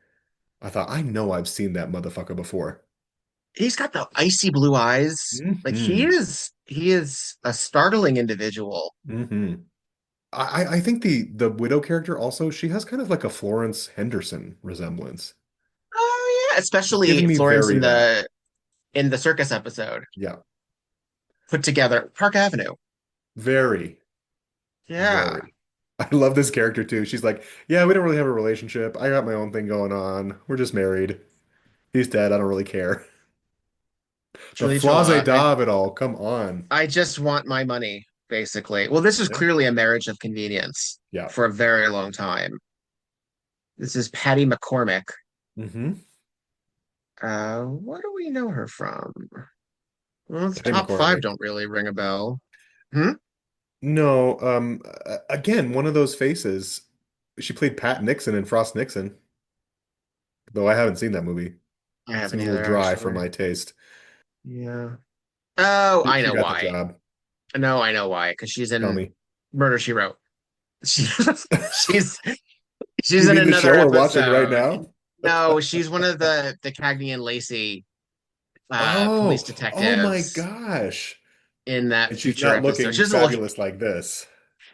I thought, I know I've seen that motherfucker before.
He's got the icy blue eyes. Like
Hmm.
he is a startling individual.
Hmm. I think the widow character also, she has kind of like a Florence Henderson resemblance.
Oh yeah,
It's giving
especially
me
Florence
very that.
in the circus episode
Yeah.
put together. Park Avenue.
Very,
Yeah.
very. I love this character too. She's like, yeah, we don't really have a relationship. I got my own thing going on. We're just married. He's dead. I don't really care. The
Julie
flase
Tolan.
da of it all. Come on.
I just want my money, basically. Well, this is
Yeah.
clearly a marriage of convenience
Yeah.
for a very long time. This is Patty McCormick.
Hmm.
What do we know her from? Well, the
Patty
top five
McCormick.
don't really ring a bell. Hmm?
No, again, one of those faces. She played Pat Nixon in Frost Nixon, though I haven't seen that movie.
I haven't
Seems a little
either,
dry for
actually.
my taste.
Yeah. Oh, I
She
know
got the
why.
job.
No, I know why. Because she's
Tell
in
me.
Murder, She Wrote. She, she's she's
You
in
mean the show
another
we're watching right
episode.
now?
No, she's one of the Cagney and Lacey police
Oh my
detectives
gosh.
in that
And she's
future
not
episode.
looking fabulous like this.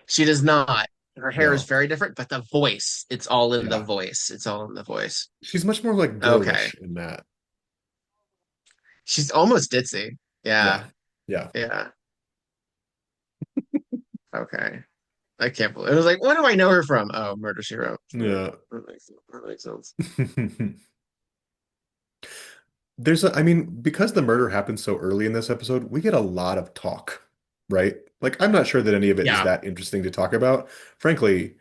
She does not. Her hair is
No.
very different, but the voice, it's all in the
Yeah.
voice. It's all in the voice.
She's much more like
Okay.
girlish in that.
She's almost ditzy.
Yeah.
Yeah.
Yeah.
Yeah. Okay. I can't believe it was like, what do I know her from? Oh, Murder She Wrote. Yeah,
Yeah.
that makes sense.
I mean, because the murder happened so early in this episode, we get a lot of talk, right? Like, I'm not sure that any of it is
Yeah.
that interesting to talk about. Frankly,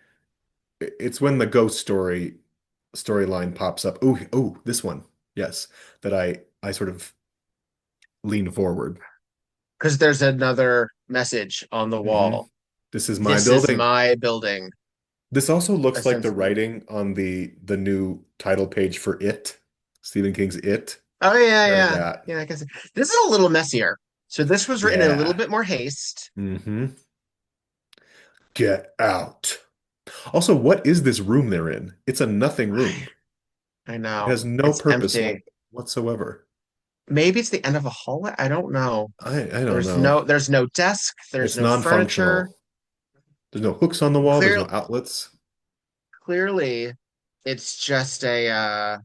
it's when the ghost storyline pops up. Oh, this one. Yes, that I sort of lean forward.
Because there's another message on the
Hmm.
wall.
This is my
This is
building.
my building,
This also looks like the
essentially.
writing on the new title page for It, Stephen King's It.
Oh yeah,
Very
yeah.
that.
Yeah, I guess this is a little messier. So this was written in a little
Yeah.
bit more haste.
Hmm. Get out. Also, what is this room they're in? It's a nothing room.
I
It
know.
has no
It's
purpose
empty.
whatsoever.
Maybe it's the end of a hallway. I don't know.
I don't know.
There's no desk, there's
It's
no furniture.
non-functional. There's no hooks on the wall. There's
Clear,
no outlets.
clearly it's just a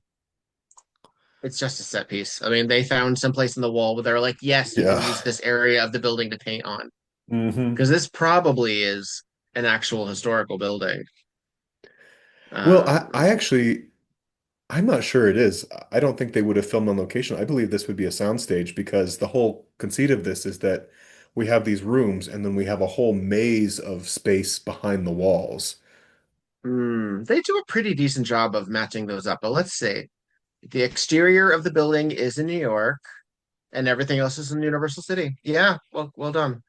set piece. I mean, they found someplace in the wall where they're like, yes, you can
Yeah.
use this area of the building to paint on.
Hmm.
Because this probably is an actual historical building.
Well,
Um,
I'm not sure it is. I don't think they would have filmed on location. I believe this would be a soundstage because the whole conceit of this is that we have these rooms and then we have a whole maze of space behind the walls.
they do a pretty decent job of matching those up, but let's see. The exterior of the building is in New York. and everything else is in Universal City. Yeah, well done.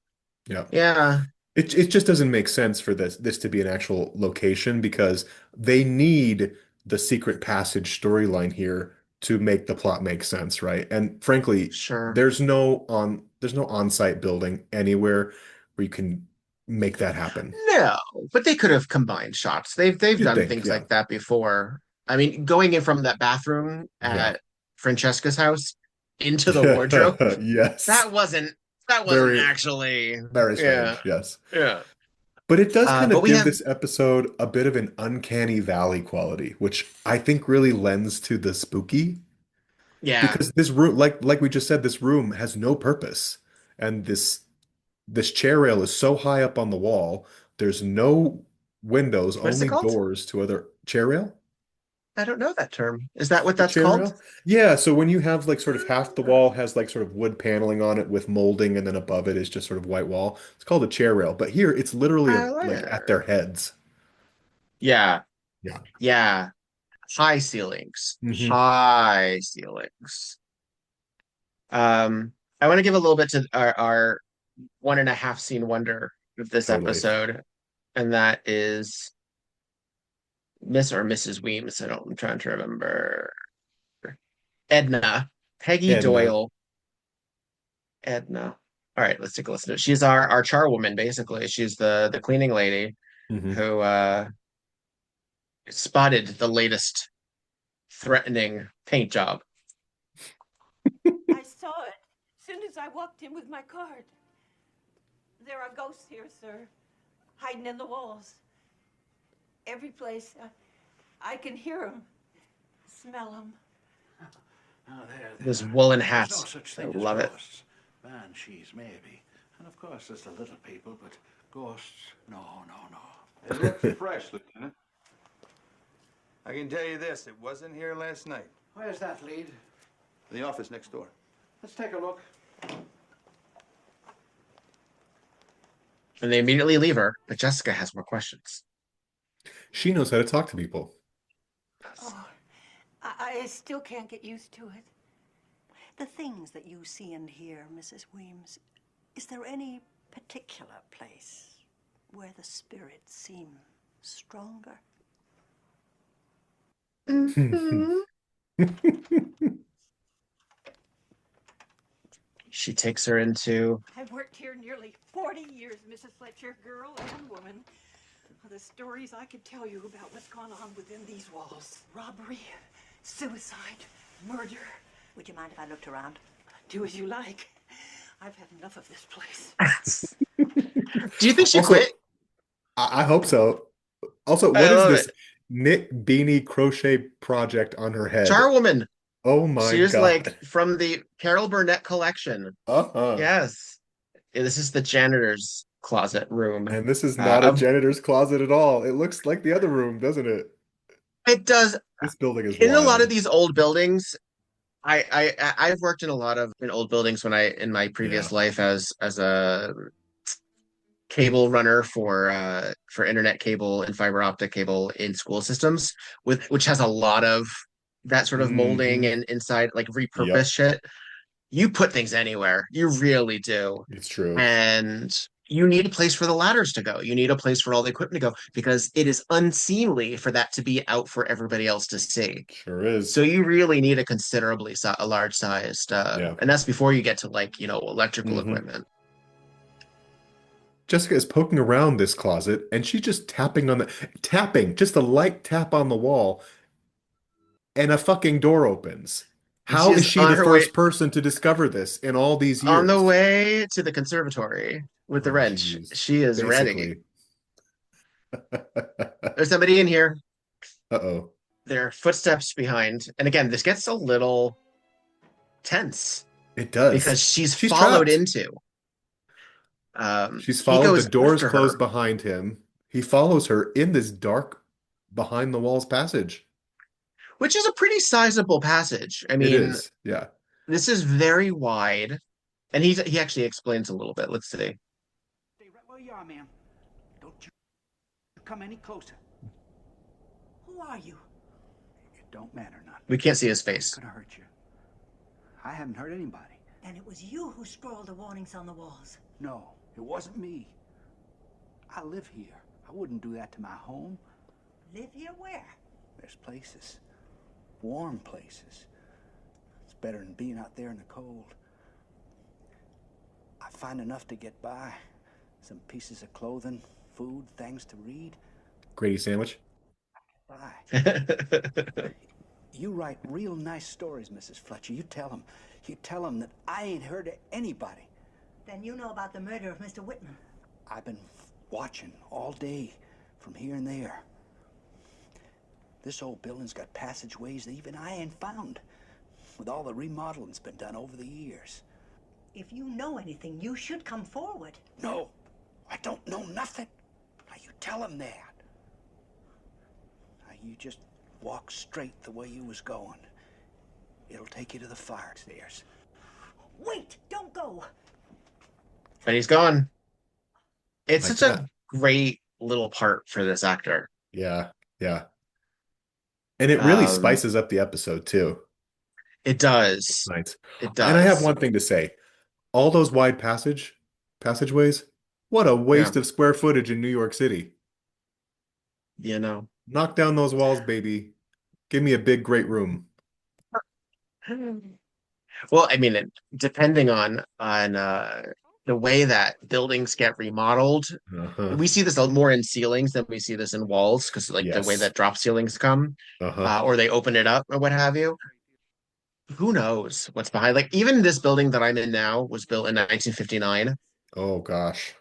Yeah.
Yeah,
It just doesn't make sense for this to be an actual location because they need the secret passage storyline here to make the plot make sense, right? And frankly,
sure.
there's no on-site building anywhere where you can make that happen.
No, but they could have combined shots. They've
You'd
done
think,
things
yeah.
like that before. I mean, going in from that bathroom
Yeah.
at Francesca's house into the wardrobe,
Yes.
that wasn't that wasn't
Very,
actually,
very
yeah,
strange. Yes.
yeah.
But it does kind
But
of
we
give
have,
this episode a bit of an uncanny valley quality, which I think really lends to the spooky.
yeah.
Because this room, like we just said, this room has no purpose. And this chair rail is so high up on the wall. There's no windows,
What is it
only
called?
doors to other chair rail.
I don't know that term. Is that what
The
that's
chair
called?
rail? Yeah, so when you have like sort of half the wall has like sort of wood paneling on it with molding, and then above it is just sort of white wall. It's called a chair rail. But here it's literally like at their heads.
Yeah,
Yeah.
yeah. High ceilings.
Hmm.
High ceilings. Um, I want to give a little bit to our one and a half scene wonder of this
Totally.
episode, and that is Miss or Mrs. Weems. I'm trying to remember. Edna, Peggy
Edna.
Doyle, Edna. All right, let's take a listen to it. She's our charwoman, basically. She's the cleaning lady
Hmm.
who spotted the latest threatening paint job.
I saw it as soon as I walked in with my card. There are ghosts here, sir, hiding in the walls. Every place. I can hear them, smell them.
Oh,
Those woolen
There's no
hats.
such
I
thing as
love it.
ghosts. Banshees, maybe. And of course, there's the little people, but ghosts, no.
It looks fresh, Lieutenant. I can tell you this, it wasn't here last night.
Where's that lead?
The office next door.
Let's take a look.
And they immediately leave her, but Jessica has more questions.
She knows how to talk to people.
Oh, I still can't get used to it.
The things that you see and hear, Mrs. Weems, is there any particular place where the spirits seem stronger?
She takes her into
I've worked here nearly 40 years, Mrs. Fletcher, girl and woman. The stories I could tell you about what's gone on within these walls. Robbery, suicide, murder.
Would you mind if I looked around?
Do as you like. I've had enough of this place.
Do you think she
Also,
quit?
I hope so. Also,
I
what is
love
this
it.
knit beanie crochet project on her head?
Charwoman.
Oh my
She was like
God.
from the Carol Burnett collection.
Uh-huh.
Yes. Yeah, this is the janitor's closet room.
And this is not a
Uh,
janitor's closet at all. It looks like the other room, doesn't it?
it does
This building is
in a lot of
wild.
these old buildings. I've worked in a lot of in old buildings when I in my
Yeah.
previous life as a cable runner for internet cable and fiber optic cable in school systems with which has a lot of that sort of molding
Hmm.
and inside like
Yep.
repurposed shit. You put things anywhere. You really do.
It's true.
And you need a place for the ladders to go. You need a place for all the equipment to go because it is unseemly for that to be out for everybody else to see.
Sure is.
So you really need a considerably a large sized,
Yeah.
and that's before you get to like electrical
Hmm.
equipment.
Jessica is poking around this closet and she's just tapping, just a light tap on the wall, and a fucking door opens.
And
How is
she's
she
on
the
her way
first person to discover this in all these
on the
years?
way to the conservatory with the
Oh,
wrench.
geez.
She is ready.
Basically.
There's somebody in here.
Uh-oh.
There are footsteps behind, and again, this gets a little tense
It does.
because she's
She's
followed
trapped.
into.
She's
He
followed. The
goes
doors
after
closed
her,
behind him. He follows her in this dark, behind the walls passage.
which is a pretty sizable passage. I
It
mean,
is. Yeah.
this is very wide, and he actually explains a little bit. Let's see.
Stay right where you are, ma'am. Don't you come any closer.
Who are you?
It don't matter none.
We can't see his
It's
face.
gonna hurt you. I haven't hurt anybody.
Then it was you who scrawled the warnings on the walls.
No, it wasn't me. I live here. I wouldn't do that to my home.
Live here where?
There's places. Warm places. It's better than being out there in the cold. I find enough to get by. Some pieces of clothing, food, things to read.
Grady sandwich.
Bye. You write real nice stories, Mrs. Fletcher. You tell them that I ain't heard of anybody.
Then you know about the murder of Mr. Whitman.
I've been watching all day from here and there. This old building's got passageways that even I ain't found, with all the remodeling's been done over the years.
If you know anything, you should come forward.
No, I don't know nothing. Now you tell them that. Now you just walk straight the way you was going. It'll take you to the fire stairs.
Wait, don't go.
And he's gone. It's
Like
such
that.
a great little part for this actor.
Yeah, yeah. And it really
Um,
spices up the episode too.
It does.
Nice.
It
And I have
does.
one thing to say. All those wide passageways, what a waste
Yeah.
of square footage in New York City.
You know.
Knock down those walls, baby. Give me a big, great room.
Well, I mean, depending on the way that buildings get remodeled,
Uh-huh.
we see this more in ceilings than we see this in walls because like the way
Yes.
that drop ceilings come,
Uh-huh.
or they open it up or what have you. Who knows what's behind? Like even this building that I'm in now was built in 1959.
Oh gosh.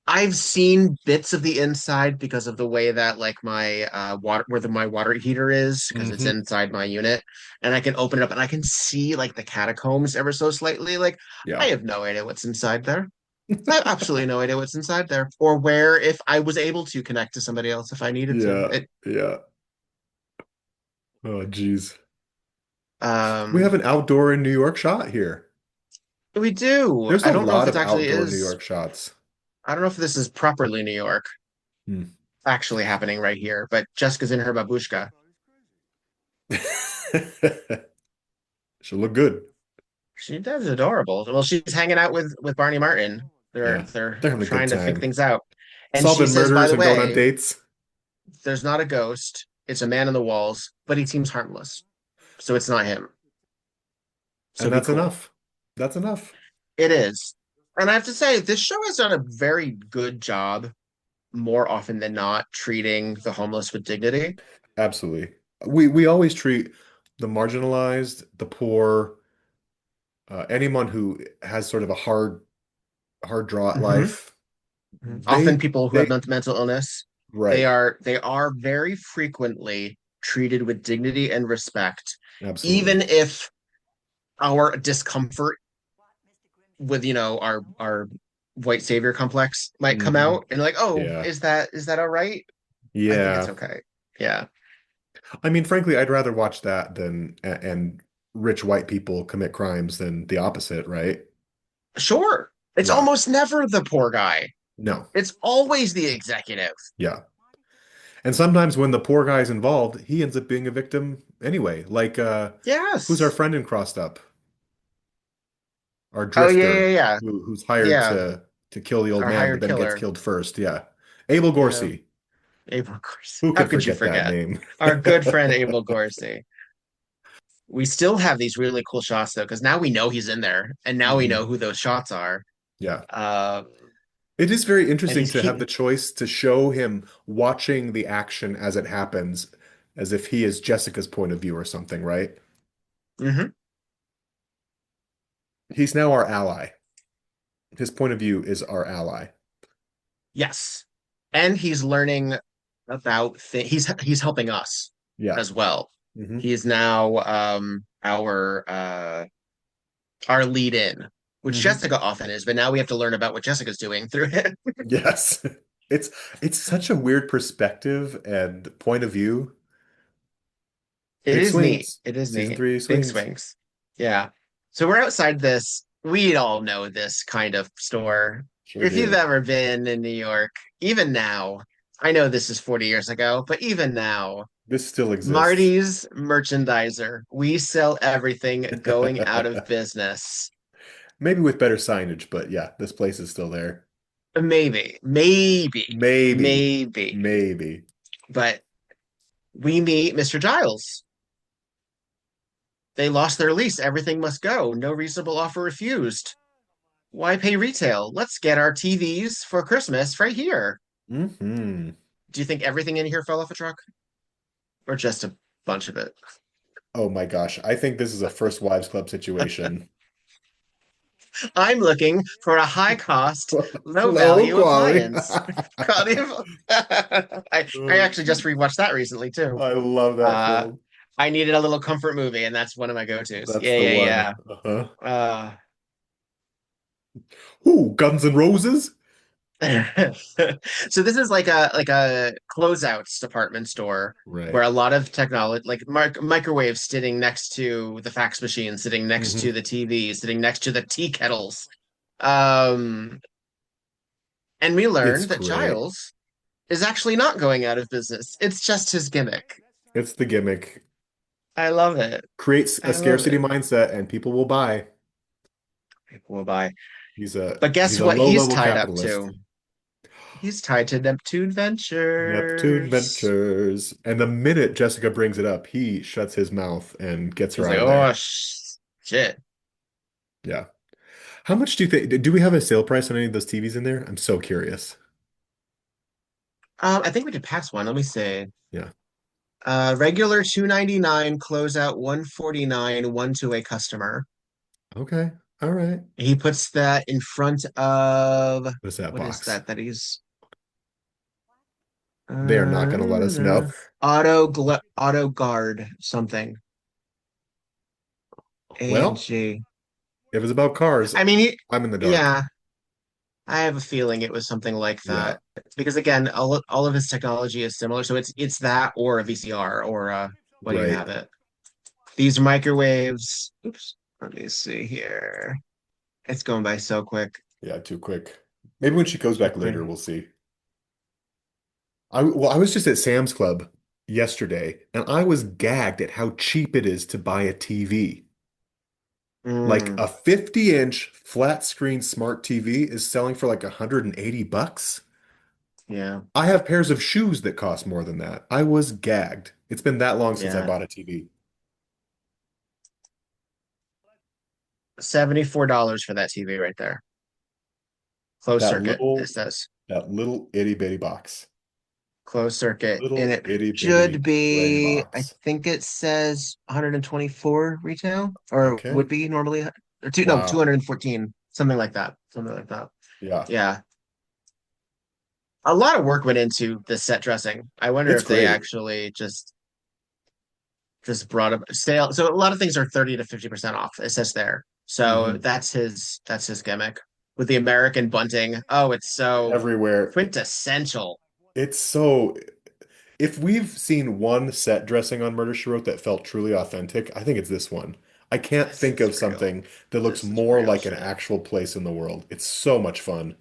I've seen bits of the inside because of the way that like my my water heater is because it's
Mm-hmm.
inside my unit and I can open it up and I can see like the catacombs ever so slightly. Like I
Yeah.
have no idea what's inside there. I have absolutely no idea what's inside there or where if I was able to connect to somebody else if I needed to.
Yeah. Yeah. Oh geez. We
Um
have an outdoor in New York shot here.
we do.
There's
I
a
don't know if
lot
it
of
actually
outdoor New
is.
York shots.
I don't know if this is properly New York
Hmm.
actually happening right here, but Jessica's in her babushka.
She'll look good.
She does adorable. Well, she's hanging out with Barney Martin. They're
Yeah.
they're
They're having a good
trying to figure
time.
things out. And she
Solving
says, by
murders
the
and going on
way,
dates.
there's not a ghost. It's a man in the walls, but he seems harmless. So it's not him. So
And
be
that's
cool.
enough. That's enough.
It is. And I have to say, this show has done a very good job, more often than not, treating the homeless with dignity.
Absolutely. We always treat the marginalized, the poor, anyone who has sort of a hard draw at
Mhm.
life.
Often
They
people who
they
have mental illness,
right.
they are very frequently treated with dignity and respect,
Absolutely.
even if our discomfort with our white savior complex might come
Mhm.
out and like, oh,
Yeah.
is that all right? I think it's
Yeah.
okay. Yeah,
I mean, frankly, I'd rather watch that than and rich white people commit crimes than the opposite, right?
sure. It's
Yeah.
almost never the poor guy.
No.
It's always the executive.
Yeah. And sometimes when the poor guy's involved, he ends up being a victim anyway. Like who's our
Yes.
friend in Crossed Up? Our
Oh yeah,
drifter
yeah, yeah.
who's hired
Yeah.
to kill the old
Our
man, but
hired
then gets
killer.
killed first. Yeah. Abel
Yeah.
Gorsey.
Abel Gorsey.
Who
How
could
could you
forget that
forget?
name?
Our good friend Abel Gorsey. We still have these really cool shots though, because now we know he's in there, and now we know
Mhm.
who those shots are.
Yeah.
Uh,
It is very
and
interesting
he's
to have
keep.
the choice to show him watching the action as it happens, as if he is Jessica's point of view or something, right?
Mhm.
He's now our ally. His point of view is our ally.
Yes, and he's learning about he's helping us
Yeah.
as well.
hmm
He is now our lead in, which
hmm
Jessica often is, but now we have to learn about what Jessica's doing through it.
Yes. It's such a weird perspective and point of view.
It
Big
is neat.
swings.
It is
Season
neat.
3
Big
swings.
swings. Yeah. So we're outside this. We all know this kind of store.
Sure
If you've
do.
ever been in New York, even now, I know this is 40 years ago, but even now,
This still exists.
Marty's Merchandiser. We sell everything going out of business.
Maybe with better signage, but yeah, this place is still there.
Maybe, maybe,
Maybe,
maybe.
maybe.
But we meet Mr. Giles. They lost their lease. Everything must go. No reasonable offer refused. Why pay retail? Let's get our TVs for Christmas right here.
Hmm.
Do you think everything in here fell off a truck? Or just a bunch of it?
Oh my gosh, I think this is a First Wives Club situation.
I'm looking for a high cost, low
Low
value
quality.
appliance. I actually just rewatched that recently too.
I love that
Uh,
film.
I needed a little comfort movie, and that's one of my go-tos.
That's
Yeah,
the one.
yeah,
Uh-huh.
yeah.
Ooh, Guns N' Roses?
So this is like a closeouts department store where
Right.
a lot of technology, like microwaves sitting next to the fax machine, sitting next
Hmm.
to the TV, sitting next to the tea kettles. Um, and we
It's
learned that
great.
Giles is actually not going out of business. It's just his gimmick.
It's the gimmick.
I love it.
Creates a
I love
scarcity
it.
mindset and people will buy.
People will buy.
He's a
But guess
he's a
what he's
low-level
tied up
capitalist.
to? He's tied to Neptune
Neptune
Ventures.
Ventures. And the minute Jessica brings it up, he shuts his mouth and gets her
He's
out
like,
of
oh
there.
shit.
Yeah. How much do you think? Do we have a sale price on any of those TVs in there? I'm so curious.
I think we did pass one. Let me see.
Yeah.
Regular 299, closeout 149, one to a customer.
Okay. All right.
He puts that in front of
What's that
what is
box?
that he's
They are not going to let us know.
auto guard something. A and
Well,
G.
if it's about cars,
I mean,
I'm in the dark.
yeah, I have a feeling it was something like
Yeah.
that because again, all of his technology is similar, so it's that or a VCR or what do you
Right.
have it? These microwaves. Oops. Let me see here. It's going by so quick.
Yeah, too quick. Maybe when she goes
Too
back
quick.
later, we'll see. I was just at Sam's Club yesterday, and I was gagged at how cheap it is to buy a TV. Like
Mm,
a 50-inch flat screen smart TV is selling for like 180 bucks.
yeah,
I have pairs of shoes that cost more than that. I was gagged. It's been that long since I
yeah.
bought a TV.
$74 for that TV right there. Closed
That
circuit, it
little
says.
that little itty bitty box.
Closed circuit. And
Little
it
itty
should
bitty gray
be, I
box.
think it says 124 retail, or
Okay.
would be normally, or no,
Wow.
214, something like that. Something like that.
Yeah.
Yeah. A lot of work went into the set dressing. I wonder
It's
if they
great.
actually just brought up sale. So a lot of things are 30 to 50% off. It says there. So
Hmm.
that's his gimmick with the American bunting. Oh, it's so
Everywhere.
quintessential.
It's so if we've seen one set dressing on Murder, She Wrote that felt truly authentic, I think it's this one. I can't
This
think
is
of
real.
something that looks
This is
more
real
like an
shit.
actual place in the world. It's so much fun.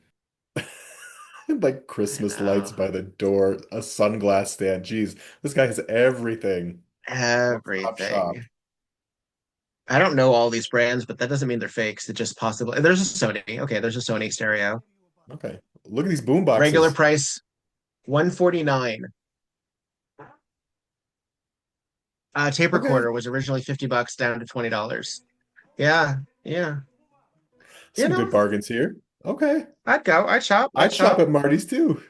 Like
I
Christmas lights
know.
by the door, a sunglass stand. Jeez, this guy has everything. One-stop shop.
Everything. I don't know all these brands, but that doesn't mean they're fakes. It just possibly there's a Sony. Okay, there's a Sony stereo.
Okay. Look at these boom
Regular
boxes.
price 149. Tape
Okay.
recorder was originally $50 down to $20. Yeah, yeah. You
Some good
know,
bargains here. Okay.
I'd go. I'd shop. I'd
I'd shop
shop.
at Marty's too.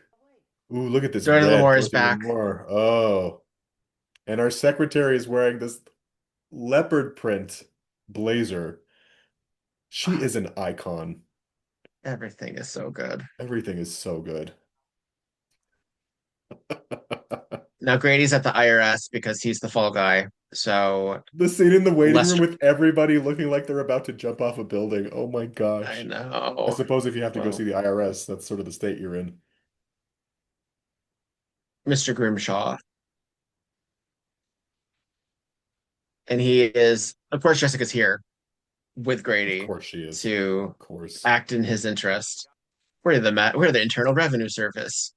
Ooh, look at this
Jordan
red.
Lamore is
Dorothy
back.
Lamour. Oh. And our secretary is wearing this leopard print blazer. She is an icon.
Everything is so good.
Everything is so good.
Now Grady's at the IRS because he's the fall guy. So
The scene in the waiting room
Lester,
with everybody looking like they're about to jump off a building. Oh my
I
gosh. I
know.
suppose if you have to go see
Well,
the IRS, that's sort of the state you're in.
Mr. Grimshaw. And he is, of course, Jessica's here with
Of
Grady
course she is.
to
Of course.
act in his interest. We're the Internal Revenue Service.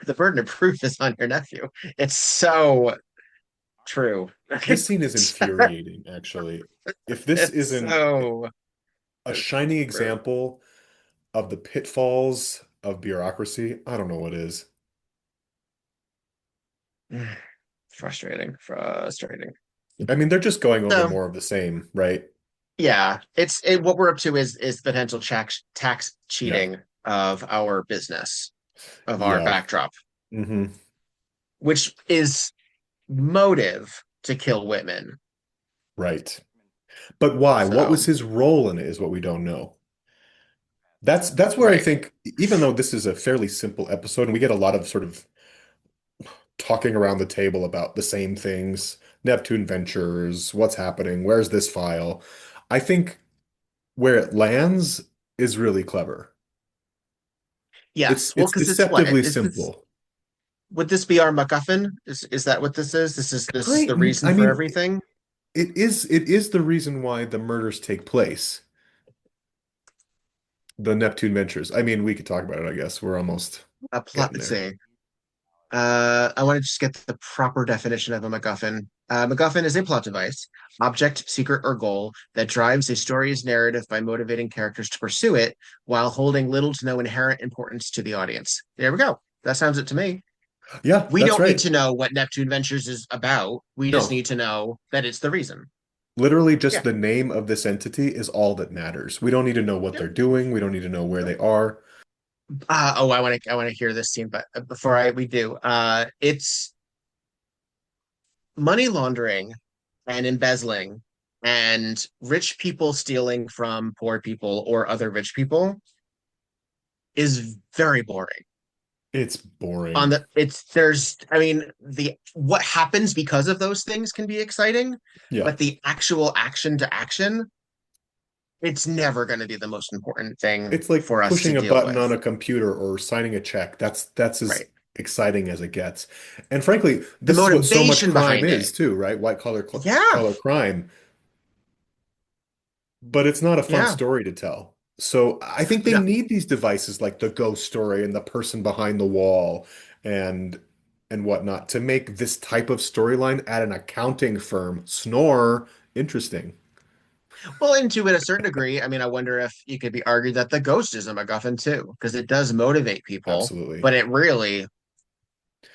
The burden of proof is on your nephew. It's so true.
This scene is infuriating, actually. If this
It's
isn't
so
a shining example of the pitfalls of bureaucracy. I don't know what is.
Frustrating, frustrating.
I mean, they're just going over
So
more of the same, right?
yeah, what we're up to is potential tax
Yeah.
cheating of our business, of our
Yeah.
backdrop,
Hmm.
which is motive to kill Whitman.
Right. But why? What was
So
his role in it is what we don't know. That's where I
right.
think, even though this is a fairly simple episode, and we get a lot of sort of talking around the table about the same things, Neptune Ventures, what's happening, where's this file? I think where it lands is really clever.
Yes. Well,
It's
because it's what
deceptively
is this?
simple.
Would this be our MacGuffin? Is that what this is? This is the reason
I
for
mean,
everything?
it is the reason why the murders take place. The Neptune Ventures. I mean, we could talk about it, I guess. We're almost
A plot.
getting
Let's
there.
see. I want to just get the proper definition of a MacGuffin. MacGuffin is a plot device, object, secret, or goal that drives a story's narrative by motivating characters to pursue it while holding little to no inherent importance to the audience. There we go. That sounds it to me.
Yeah,
We
that's
don't need
right.
to know what Neptune Ventures is about. We just
No,
need to know that it's the reason.
literally just
Yeah.
the name of this entity is all that matters. We don't need to know what they're doing. We don't need to know where they are.
I want to hear this scene, but before we do, it's money laundering and embezzling and rich people stealing from poor people or other rich people is very boring.
It's
On
boring.
the it's there's I mean the what happens because of those things can be exciting,
Yeah.
but the actual action to action, it's never going to be the most important thing
It's like
for us to
pushing a
deal
button
with.
on a computer or signing a check. That's as
Right.
exciting as it gets. And frankly,
The
this is what so much
motivation
crime
behind it.
is too, right?
Yeah.
Collar crime. But it's not a fun
Yeah.
story to tell. So I think they
No.
need these devices like the ghost story and the person behind the wall and and whatnot to make this type of storyline at an accounting firm snore interesting.
Well, and to a certain degree, I mean, I wonder if you could be argued that the ghost is a MacGuffin too, because it does motivate people,
Absolutely.
but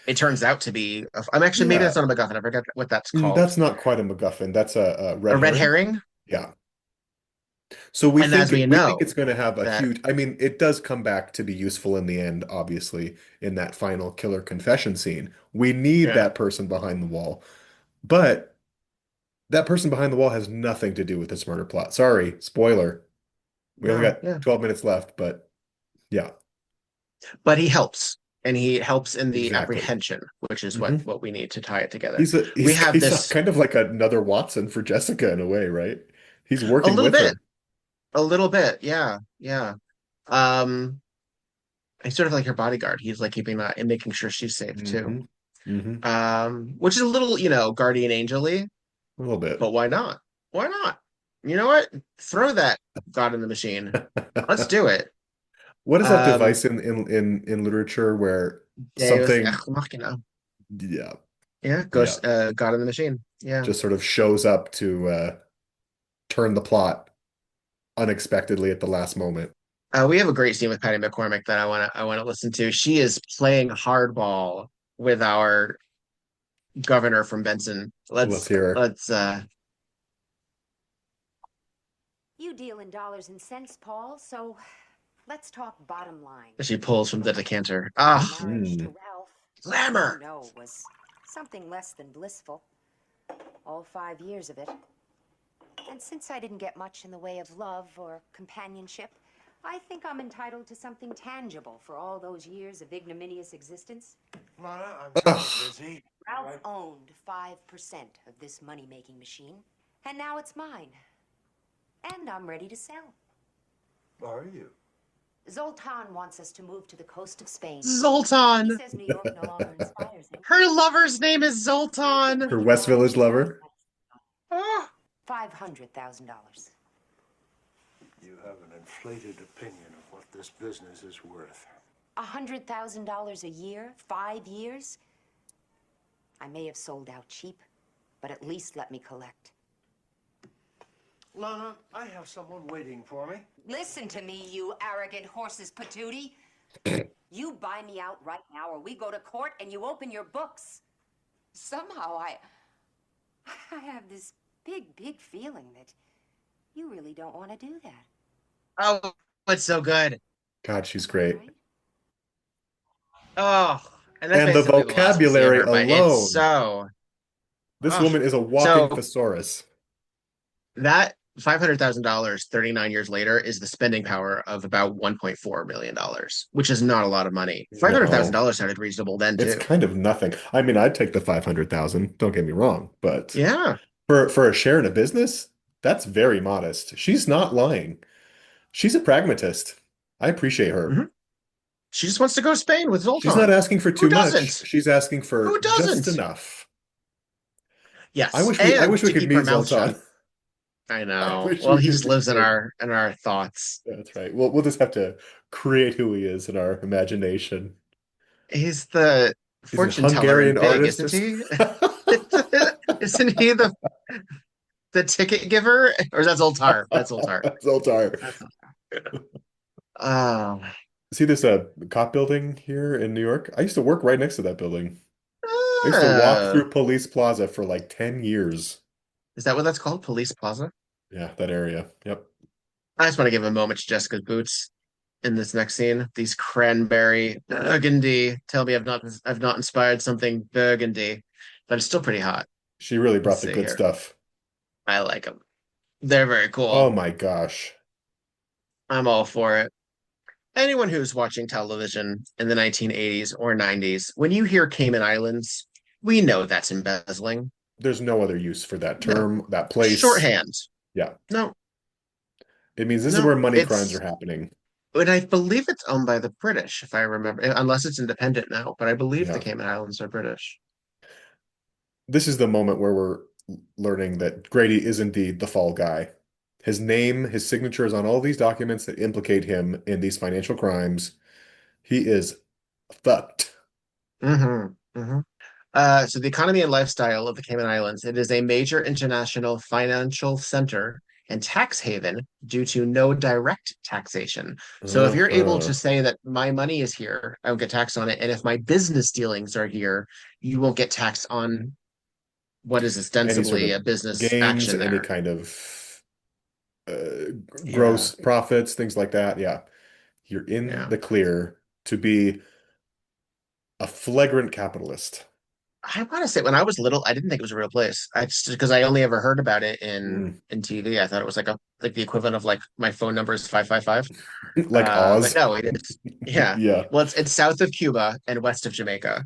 it turns out to be. I'm actually maybe
Yeah.
that's not a MacGuffin. I forget what that's called.
That's not quite a MacGuffin. That's a red
A red
herring.
herring,
Yeah. So
and as we
we think
know
it's going to have a
that,
huge, I mean, it does come back to be useful in the end, obviously, in that final killer confession scene. We need
yeah,
that person behind the wall. But that person behind the wall has nothing to do with this murder plot. Sorry, spoiler. We only
no,
got
yeah,
12 minutes left, but yeah,
but he helps, and he helps in the
exactly.
apprehension, which is what
Hmm.
what we need to tie it together.
He's
We have this
kind of like another Watson for Jessica in a way, right? He's
a
working
little
with
bit,
her.
a little bit, yeah, yeah. Um, he's sort of like her bodyguard. He's like keeping that and making sure she's safe too.
Hmm. Hmm.
Which is a little, guardian angel-y,
A little bit.
but why not? Why not? You know what? Throw that God in the machine. Let's do it.
What is that
Um,
device in literature where
Deus
something,
ex machina.
yeah,
Yeah,
yeah,
ghost, God in the machine. Yeah.
just sort of shows up to turn the plot unexpectedly at the last moment?
We have a great scene with Patty McCormick that I wanna listen to. She is playing hardball with our governor from Benson.
Let's hear her.
Let's
You deal in dollars and cents, Paul, so let's talk bottom line.
she pulls from the decanter. Ah,
Marriage to
Mm.
Ralph,
glamour.
you know, was something less than blissful. All 5 years of it. And since I didn't get much in the way of love or companionship, I think I'm entitled to something tangible for all those years of ignominious existence.
Lana, I'm
Ugh.
busy.
Ralph owned 5% of this money-making machine, and now it's mine. And I'm ready to sell.
Are you?
Zoltan wants us to move to the coast of Spain. He
Zoltan.
says New York no longer inspires him.
Her lover's name is Zoltan.
Her West Village lover.
Ah.
$500,000.
You have an inflated opinion of what this business is worth.
$100,000 a year, 5 years? I may have sold out cheap, but at least let me collect.
Lana, I have someone waiting for me.
Listen to me, you arrogant horse's patootie. You buy me out right now, or we go to court and you open your books. Somehow I have this big feeling that you really don't want to do that.
Oh, it's so good.
God, she's great.
Right?
Oh, and let's
And
face
the
it, some people lost it
vocabulary
ever, but it's
alone.
so.
This
Oh,
woman is a walking
so
thesaurus.
that $500,000 39 years later is the spending power of about $1.4 million, which is not a lot of money.
No,
$500,000 sounded reasonable then
it's
too.
kind of nothing. I mean, I'd take the 500,000, don't get me wrong, but
Yeah.
for a share in a business, that's very modest. She's not lying. She's a pragmatist. I appreciate her.
Mhm. She just wants to go to Spain with
She's not
Zoltan.
asking for
Who
too much.
doesn't?
She's asking for
Who
just
doesn't?
enough. I
Yes,
wish
and
we
to
could
keep her
meet
mouth
Zoltan.
shut. I
I
know.
wish
Well,
we
he
could
just lives
meet him.
in our thoughts.
That's right. We'll just have to create who he is in our imagination.
He's the
He's a
fortune teller in
Hungarian
Big,
artist
isn't
or
he?
something.
Isn't he the ticket giver? Or is that Zoltar? That's Zoltar.
Zoltar.
That's Zoltar. Oh.
See this cop building here in New York? I used to work right next to that building. I used to walk
Oh.
through Police Plaza for like 10 years.
Is that what that's called? Police Plaza?
Yeah, that area. Yep.
I just want to give a moment to Jessica's boots in this next scene. These cranberry burgundy. Tell me I've not inspired something burgundy, but it's still pretty hot.
She really
Let's
brought the
see
good
here.
stuff.
I like them. They're very
Oh
cool.
my gosh.
I'm all for it. Anyone who's watching television in the 1980s or 90s, when you hear Cayman Islands, we know that's embezzling.
There's no other use for that
No.
term, that place.
Shorthand.
Yeah.
No,
It means this is
no.
where money crimes are
It's,
happening.
but I believe it's owned by the British, if I remember, unless it's independent now, but I believe the
Yeah.
Cayman Islands are British.
This is the moment where we're learning that Grady is indeed the fall guy. His name, his signature is on all these documents that implicate him in these financial crimes. He is fucked.
Mm-hmm. Mm-hmm. So the economy and lifestyle of the Cayman Islands, it is a major international financial center and tax haven due to no direct taxation. So if you're able
Uh-huh.
to say that my money is here, I will get taxed on it, and if my business dealings are here, you won't get taxed on what is
Any sort
ostensibly
of
a business
gains,
action
any
there.
kind of
Yeah,
gross profits, things like that. Yeah. You're in
yeah.
the clear to be a flagrant capitalist.
I want to say when I was little, I didn't think it was a real place. I just because I only ever heard about it
Mm.
in TV. I thought it was like the equivalent of like my phone number is 555.
Like
But
Oz.
no, it is. Yeah.
Yeah.
Well, it's south of Cuba and west of Jamaica.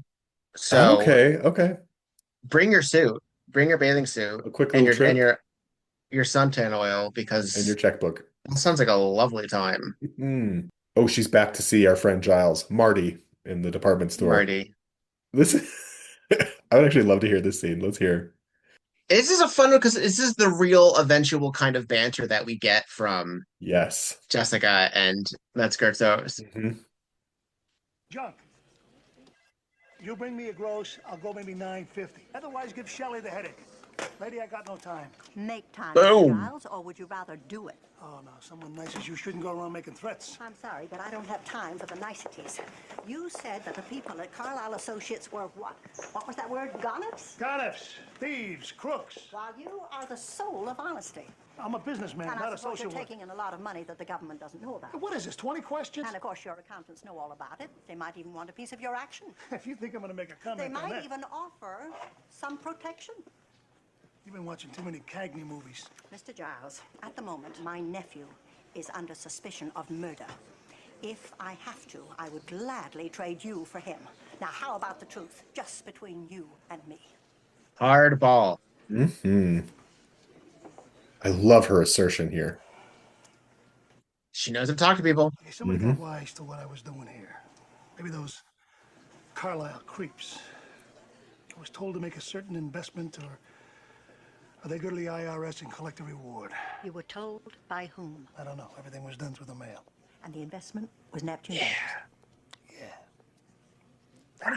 So
Okay. Okay.
bring your suit, bring your bathing suit,
A quick
and
little trip
your suntan oil
and your
because
checkbook.
it sounds like a lovely time,
Mm. Oh, she's back to see our friend Giles, Marty, in the department store.
Marty.
This I would actually love to hear this scene. Let's hear.
This is a fun one because this is the real eventual kind of banter that we get from
Yes.
Jessica and Metzger. So
Mhm.
Junk. You bring me a gross, I'll go maybe $9.50. Otherwise, give Shelley the headache. Lady, I got no time.
Make time,
Boom.
Mr. Giles, or would you rather do it?
Oh, no, someone nice as you shouldn't go around making threats.
I'm sorry, but I don't have time for the niceties. You said that the people at Carlisle Associates were what? What was that word? Gonets?
Gonifs, thieves, crooks.
While you are the soul of honesty.
I'm a businessman,
And
not
I
a
suppose
social
you're
worker.
taking in a lot of money that the government doesn't know about.
What is this, 20 questions?
And of course your accountants know all about it. They might even want a piece of your action.
If you think I'm going to make a comment
They
on
might
that.
even offer some protection.
You've been watching too many Cagney movies.
Mr. Giles, at the moment, my nephew is under suspicion of murder. If I have to, I would gladly trade you for him. Now, how about the truth, just between you and me?
hard ball.
Hmm. I love her assertion here.
She knows how to talk to people.
Hey, somebody got wise to what I was doing here. Maybe those Carlisle creeps. I was told to make a certain investment, or they go to the IRS and collect a reward.
You were told by whom?
I don't know. Everything was done through the mail.
And the investment was Neptune Ventures.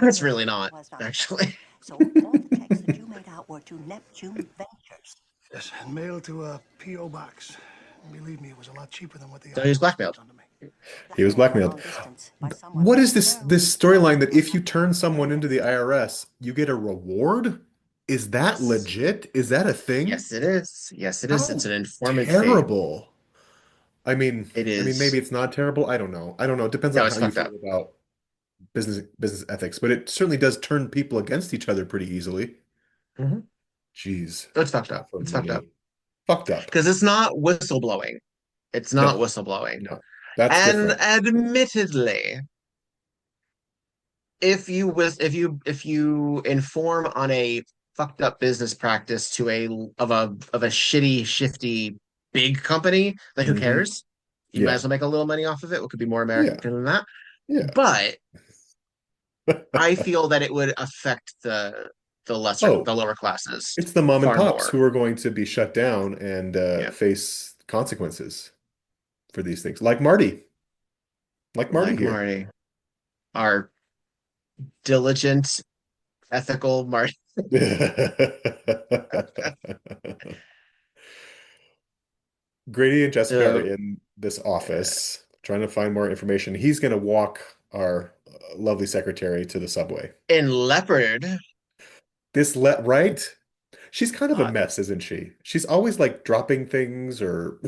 That's really not,
Was not.
actually.
So all the checks that you made out were to Neptune Ventures.
Yes, and mailed to a P.O. box. And believe me, it was a lot cheaper than what the
So he was
IRS
blackmailed.
done to me.
He was blackmailed. What is this storyline that if you turn someone into the IRS, you get a reward? Is that
Yes.
legit? Is that a thing?
Yes, it is. Yes, it is. It's
How
an informant fee.
terrible.
It
I mean, maybe
is.
it's not terrible. I don't know. I don't know. It depends
No,
on
it's
how you
fucked
feel
up.
about business ethics, but it certainly does turn people against each other pretty easily.
Hmm.
Jeez.
It's fucked
All
up.
for
It's fucked up.
money. Fucked up.
Because it's not whistleblowing. It's not
No,
whistleblowing.
no. That's
And
different.
admittedly, if you inform on a fucked up business practice to a shitty, shifty big company, like who
Hmm.
cares? You might
Yeah.
as well make a little money off of it. What could be more
Yeah.
American than that?
Yeah.
But I feel that it would affect
Oh,
the lower classes
it's the mom and
far
pops
more.
who are going to be shut down and
Yeah.
face consequences for these things. Like Marty. Like Marty
Like
here.
Marty. Our diligent, ethical Marty.
Grady and Jessica are
So
in this office trying to find more information. He's going to walk our lovely secretary to the subway.
in Leopard,
Right? She's kind of a
uh,
mess, isn't she? She's always like dropping things or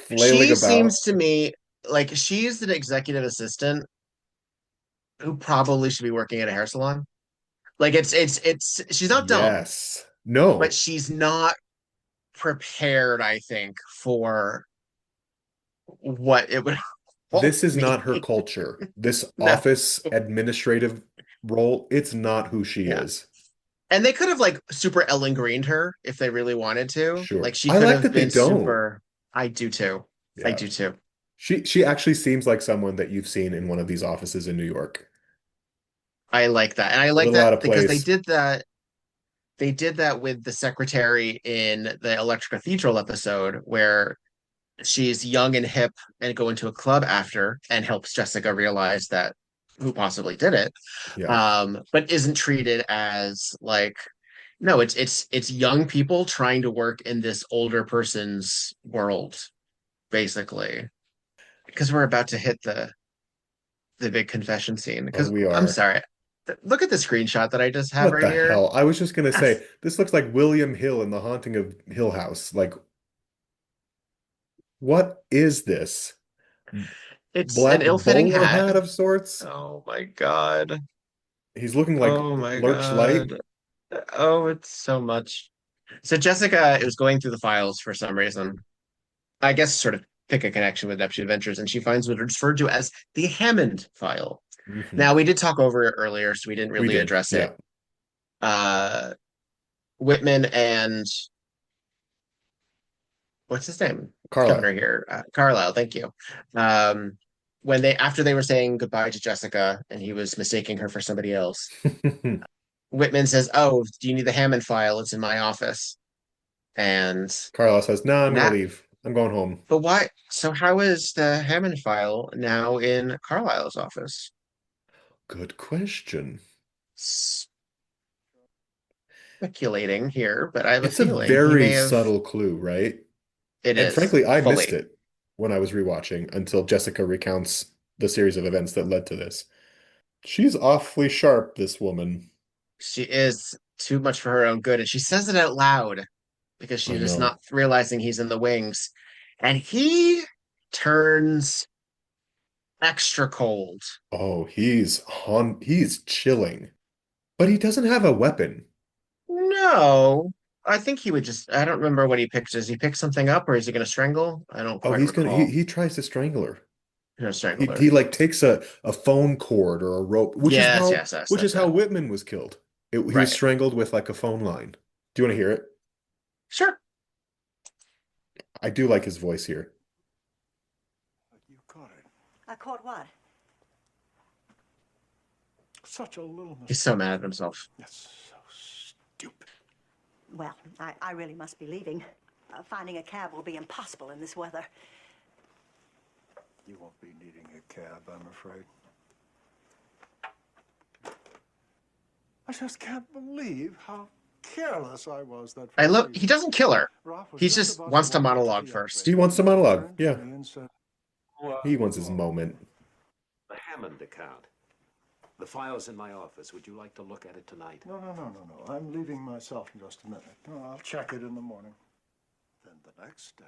flailing
she
about.
seems to me like she's an executive assistant who probably should be working at a hair salon. Like it's she's not dumb,
Yes.
but
No.
she's not prepared, I think, for what it would
This is
me.
not her culture. This
No.
office administrative role, it's not who she
Yeah.
is.
And they could have like super Ellen Greened her if they really wanted to. Like
Sure.
she
I
could
like
have
that they
been
don't.
super. I do too. I
Yeah.
do too.
She actually seems like someone that you've seen in one of these offices in New York.
I like that. And I
A
like
little out
that
of
because
place.
they did that with the secretary in the Electric Cathedral episode where she's young and hip and go into a club after and helps Jessica realize that who possibly did it.
Yeah.
But isn't treated as like no, it's young people trying to work in this older person's world, basically. Because we're about to hit the big confession scene.
Oh,
Because
we
I'm
are.
sorry. Look at the screenshot that I just have
What
right
the
here.
hell? I was just gonna say, this looks like William Hill in The Haunting of Hill House. Like, what is this?
It's an
Black
ill-fitting
bowler
hat.
hat of sorts?
Oh my God.
He's looking like
Oh my
Lurch Light.
God. Oh, it's so much. So Jessica is going through the files for some reason. I guess sort of pick a connection with Neptune Adventures, and she finds what is referred to as the Hammond file.
Hmm.
Now, we did talk over it earlier, so we didn't
We
really
did.
address it.
Yeah.
Uh, Whitman and what's his name? It's coming
Carlisle.
right here. Carlisle, thank you. Um, when they after they were saying goodbye to Jessica, and he was mistaking her for somebody else, Whitman says, "Oh, do you need the Hammond file? It's in my office." And
Carlisle says, "No, I'm gonna
now,
leave. I'm going home."
but why? So how is the Hammond file now in Carlisle's office?
Good question.
Speculating here, but I have a
It's a
feeling he
very
may have.
subtle clue, right?
It
And
is
frankly, I missed
fully.
it when I was rewatching until Jessica recounts the series of events that led to this. She's awfully sharp, this woman.
She is too much for her own good, and she says it out loud because
I
she's just
know.
not realizing he's in the wings, and he turns extra cold.
Oh, he's chilling. But he doesn't have a weapon.
No, I think he would just. I don't remember what he picks. Does he pick something up, or is he going to strangle? I don't
Oh,
quite
he's gonna he,
recall.
he tries to strangle her.
He's going to strangle
He
her.
like takes a phone cord or a rope,
Yes, yes, yes.
which is
That's
how
it.
Whitman was killed. He was
Right.
strangled with like a phone line. Do you want to hear it?
Sure.
I do like his voice here.
You caught it.
I caught what?
Such a little mistake.
He's so mad at himself.
That's so stupid.
Well, I really must be leaving. Finding a cab will be impossible in this weather.
You won't be needing a cab, I'm afraid. I just can't believe how
careless I was that
I
first
love. He
evening.
doesn't kill her.
Ralph was
He
just
just
about
wants to
walk into
monologue
the
first.
He
entry
wants to
when he
monologue.
turned to
Yeah.
me and said,
He wants his moment.
The Hammond account. The file's in my office. Would you like to look at it tonight?
No. I'm leaving myself in just a minute. No, I'll check it in the morning. Then the next day,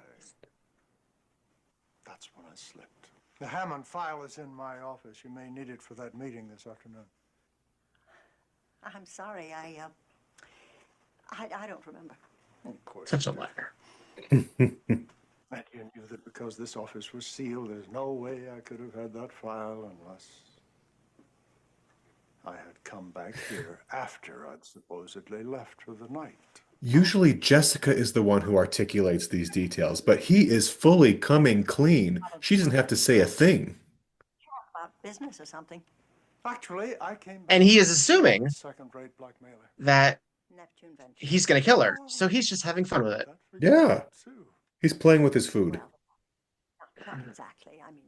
that's when I slipped. The Hammond file is in my office. You may need it for that meeting this afternoon.
I'm sorry, I don't remember.
Of course.
Such a liar.
And you knew that because this office was sealed, there's no way I could have had that file unless I had come back here after I'd supposedly left for the night.
Usually Jessica is the one who articulates these details, but he is fully coming clean. She doesn't have to say a thing.
About business or something.
Actually, I came back
And he is assuming
second-rate blackmailer.
that
Neptune venture.
he's going to kill her. So he's just having fun with it.
Yeah. He's playing with his food.
Well, not exactly. I mean,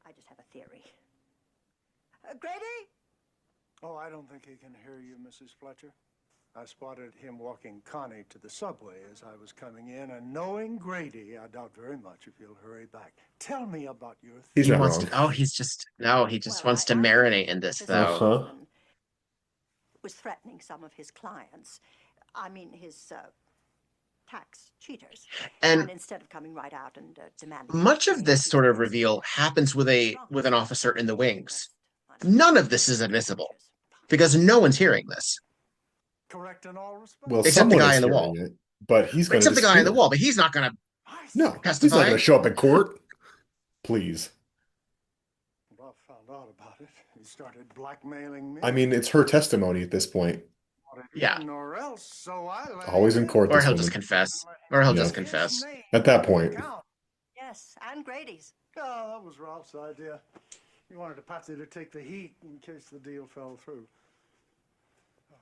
I just have a theory. Grady?
Oh, I don't think he can hear you, Mrs. Fletcher. I spotted him walking Connie to the subway as I was coming in, and knowing Grady, I doubt very much if he'll hurry back. Tell me about your theory.
He's
He
not
wants
wrong.
to. Oh, he just wants to marinate in this, though.
Uh-huh.
Was threatening some of his clients. I mean, his tax cheaters.
And
instead of coming right out and demanding
much of this sort of reveal happens with an officer in the wings. None of this is admissible because no one's hearing this.
Correct in all respects.
Well,
Except the
someone
guy
is
in the
hearing
wall.
it, but he's going to
Except the guy in the
dispute it.
wall, but he's not going to
No, he's not
testify.
going to show up in court. Please.
Ralph found out about it. He started blackmailing me.
I mean, it's her testimony at this point.
Yeah.
Or else, so I let
Always
him
in court,
Or
this
he'll
woman.
just confess. Or he'll
Yeah.
just confess.
At that point.
Yes, and Grady's.
Oh, that was Ralph's idea. He wanted a Patsy to take the heat in case the deal fell through. Oh,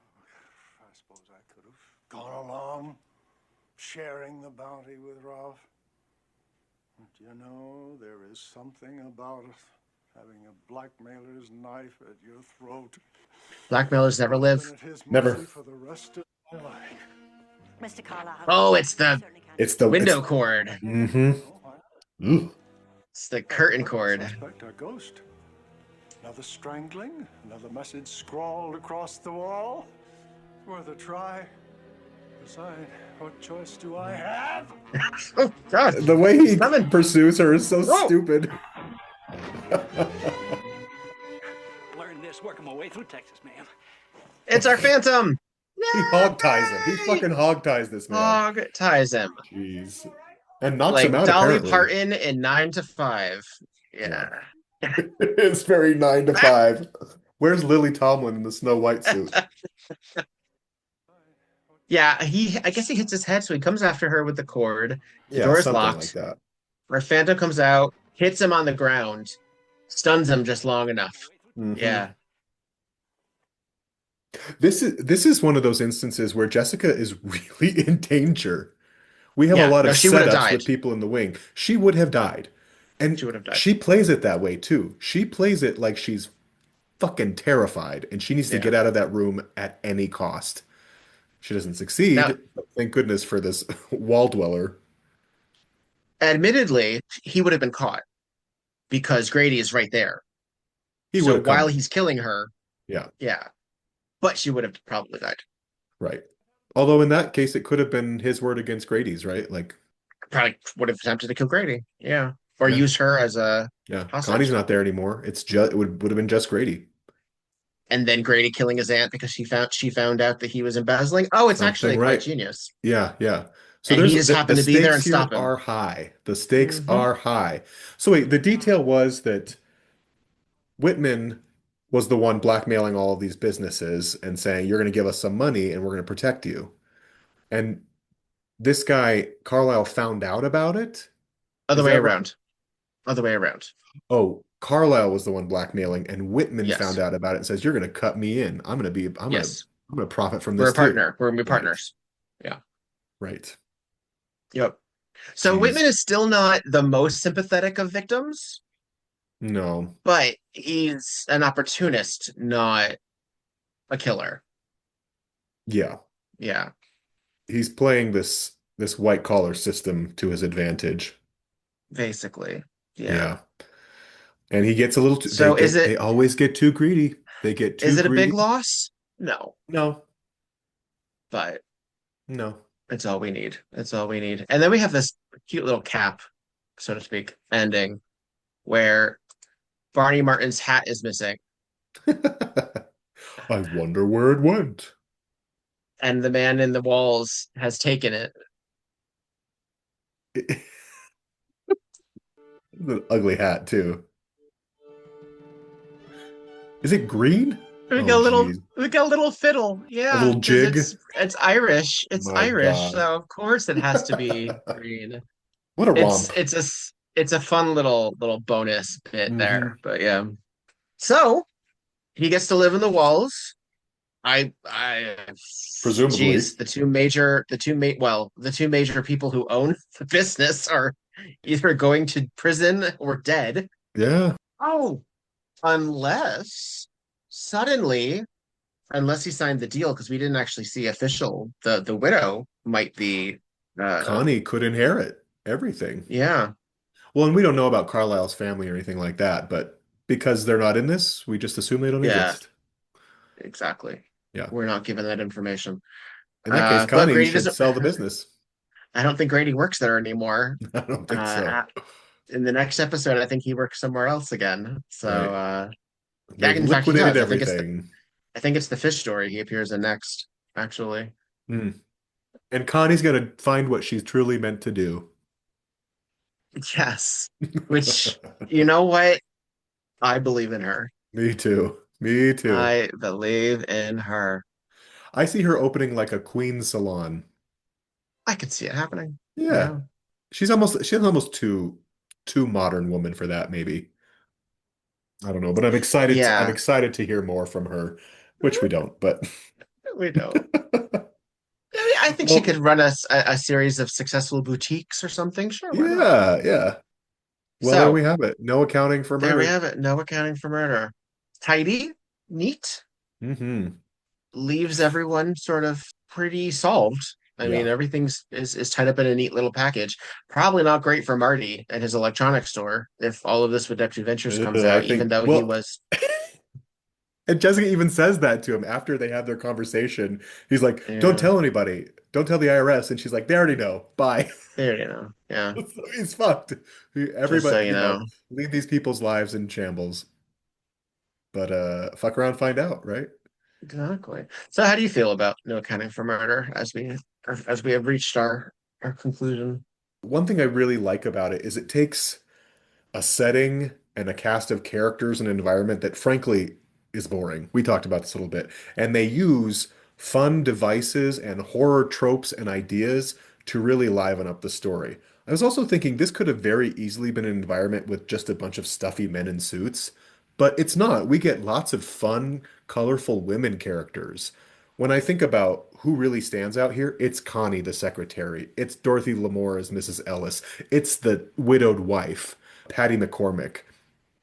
I suppose I could have gone along, sharing the bounty with Ralph. But you know, there is something about having a blackmailer's knife at your throat.
Blackmailers never live.
At his
Never.
mercy for the rest of my life.
Mr. Carlyle.
Oh, it's the window
it's,
cord.
Mm-hmm.
It's the curtain cord.
Suspect a ghost. Another strangling, another message scrawled across the wall. Worth a try. Decide, what choice do I have?
Oh, God.
The way he pursues her is so stupid.
Learned this working my way through Texas, man.
It's our Phantom.
He hog ties him. He fucking hog ties this man.
Hog ties him.
Jeez. And knocks
Like
him out,
Dolly
apparently.
Parton in 9 to 5. Yeah.
It's very 9 to 5. Where's Lily Tomlin in the Snow White suit?
Yeah, I guess he hits his head, so he comes after her with the cord. The
Yeah,
door is
something
locked.
like that.
Our Phantom comes out, hits him on the ground, stuns him just long enough.
Mhm.
Yeah.
This is one of those instances where Jessica is really in danger. We have a lot of
she would have
setups
died.
with people in the wing. She would have died. And
She would have died.
she plays it that way too. She plays it like she's fucking terrified and she needs to get out of that room at any cost. She doesn't succeed.
Now-
But thank goodness for this wall dweller.
Admittedly, he would have been caught because Grady is right there.
He
So
would have come.
while he's killing her,
Yeah,
but she would have probably died.
right. Although in that case, it could have been his word against Grady's, right? Like,
Probably would have attempted to kill Grady. Yeah. Or
Yeah.
use her as a
yeah,
hostage.
Connie's not there anymore. It's just it would have been just Grady.
And then Grady killing his aunt because she found out that he was embezzling. Oh, it's actually
Something
quite
right.
genius.
Yeah, yeah. So
And he just
the
happened to be there and
stakes here
stop him.
are high. The stakes
Mhm.
are high. So wait, the detail was that Whitman was the one blackmailing all of these businesses and saying, "You're going to give us some money and we're going to protect you." And this guy, Carlisle, found out about it.
Other
Is
way
that right?
around. Other way around.
Oh, Carlisle was the one blackmailing, and Whitman
Yes.
found out about it and says, "You're going to cut me in. I'm going to
Yes.
I'm going to profit from
We're
this
a
too."
partner. We're gonna be
Right.
partners.
Right.
Yep. So
Jeez.
Whitman is still not the most sympathetic of victims,
No.
but he's an opportunist, not a killer.
Yeah.
Yeah,
He's playing this white collar system to his advantage.
basically. Yeah.
Yeah. And he gets a little too,
So
they always get too greedy. They get
is
too
it a big
greedy.
loss? No,
No,
but
no.
it's all we need. It's all we need. And then we have this cute little cap, so to speak, ending where Barney Martin's hat is missing,
I wonder where it went.
and the man in the walls has taken it.
It's an ugly hat too. Is it green?
We
Oh,
got a little,
geez.
we got a little fiddle,
A
yeah,
little
because
jig.
it's Irish. It's
My
Irish,
God.
so of course it has to be green.
What a
It's
romp.
it's a it's a fun little bonus bit
Hmm.
there, but yeah. So he gets to live in the walls. I
Presumably.
geez, the two major people who own the business are either going to prison or dead.
Yeah.
Oh, unless suddenly, unless he signed the deal, because we didn't actually see official, the widow might be
Connie could inherit everything.
yeah,
Well, and we don't know about Carlisle's family or anything like that, but because they're not in this, we just assume they don't
yeah,
exist.
exactly.
Yeah.
We're not given that information.
In that case,
But
Connie
Grady
should
doesn't
sell the business.
I don't think Grady works there anymore.
I don't think so.
Uh, in the next episode, I think he works somewhere else again. So,
Right.
yeah,
They've
in fact, he
liquidated
does.
everything.
I think it's the fish story he appears in next, actually.
Hmm. And Connie's got to find what she's truly meant to do.
Yes. Which, you know what? I believe in her.
Me too. Me too.
I believe in her.
I see her opening like a queen salon.
I could see it happening.
Yeah.
Yeah.
She's almost too modern woman for that, maybe. I don't know, but I'm
Yeah,
excited to hear more from her, which we don't, but
we don't. I mean, I think she could
well,
run a series of successful boutiques or something. Sure, why not?
yeah, yeah. Well, there we
So,
have it. No accounting for
there we
murder.
have it. No accounting for murder. Tidy, neat,
Hmm.
leaves everyone sort of pretty solved. I mean,
Yeah.
everything's is tied up in a neat little package. Probably not great for Marty and his electronics store if all of this with Neptune Ventures comes
I
out, even
think,
though he
well,
was,
and Jessica even says that to him after they have their conversation. He's like, "Don't
yeah,
tell anybody. Don't tell the IRS." And she's like, "They already know. Bye."
there, yeah,
So he's fucked.
just so
Everybody,
you know.
leave these people's lives in shambles. But fuck around, find out, right?
Exactly. So how do you feel about no accounting for murder as we have reached our conclusion?
One thing I really like about it is it takes a setting and a cast of characters and environment that frankly is boring. We talked about this a little bit. And they use fun devices and horror tropes and ideas to really liven up the story. I was also thinking this could have very easily been an environment with just a bunch of stuffy men in suits, but it's not. We get lots of fun, colorful women characters. When I think about who really stands out here, it's Connie, the secretary. It's Dorothy Lamour as Mrs. Ellis. It's the widowed wife, Patty McCormick,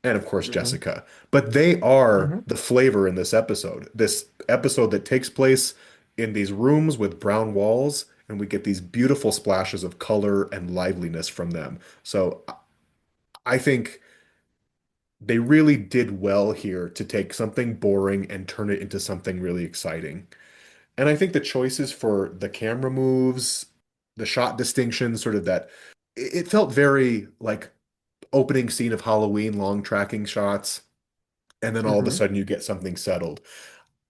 and of course
Hmm.
Jessica. But they are
Hmm.
the flavor in this episode. This episode that takes place in these rooms with brown walls, and we get these beautiful splashes of color and liveliness from them. So I think they really did well here to take something boring and turn it into something really exciting. And I think the choices for the camera moves, the shot distinction, sort of that, it felt very like opening scene of Halloween, long tracking shots, and then all of a
Hmm.
sudden you get something settled.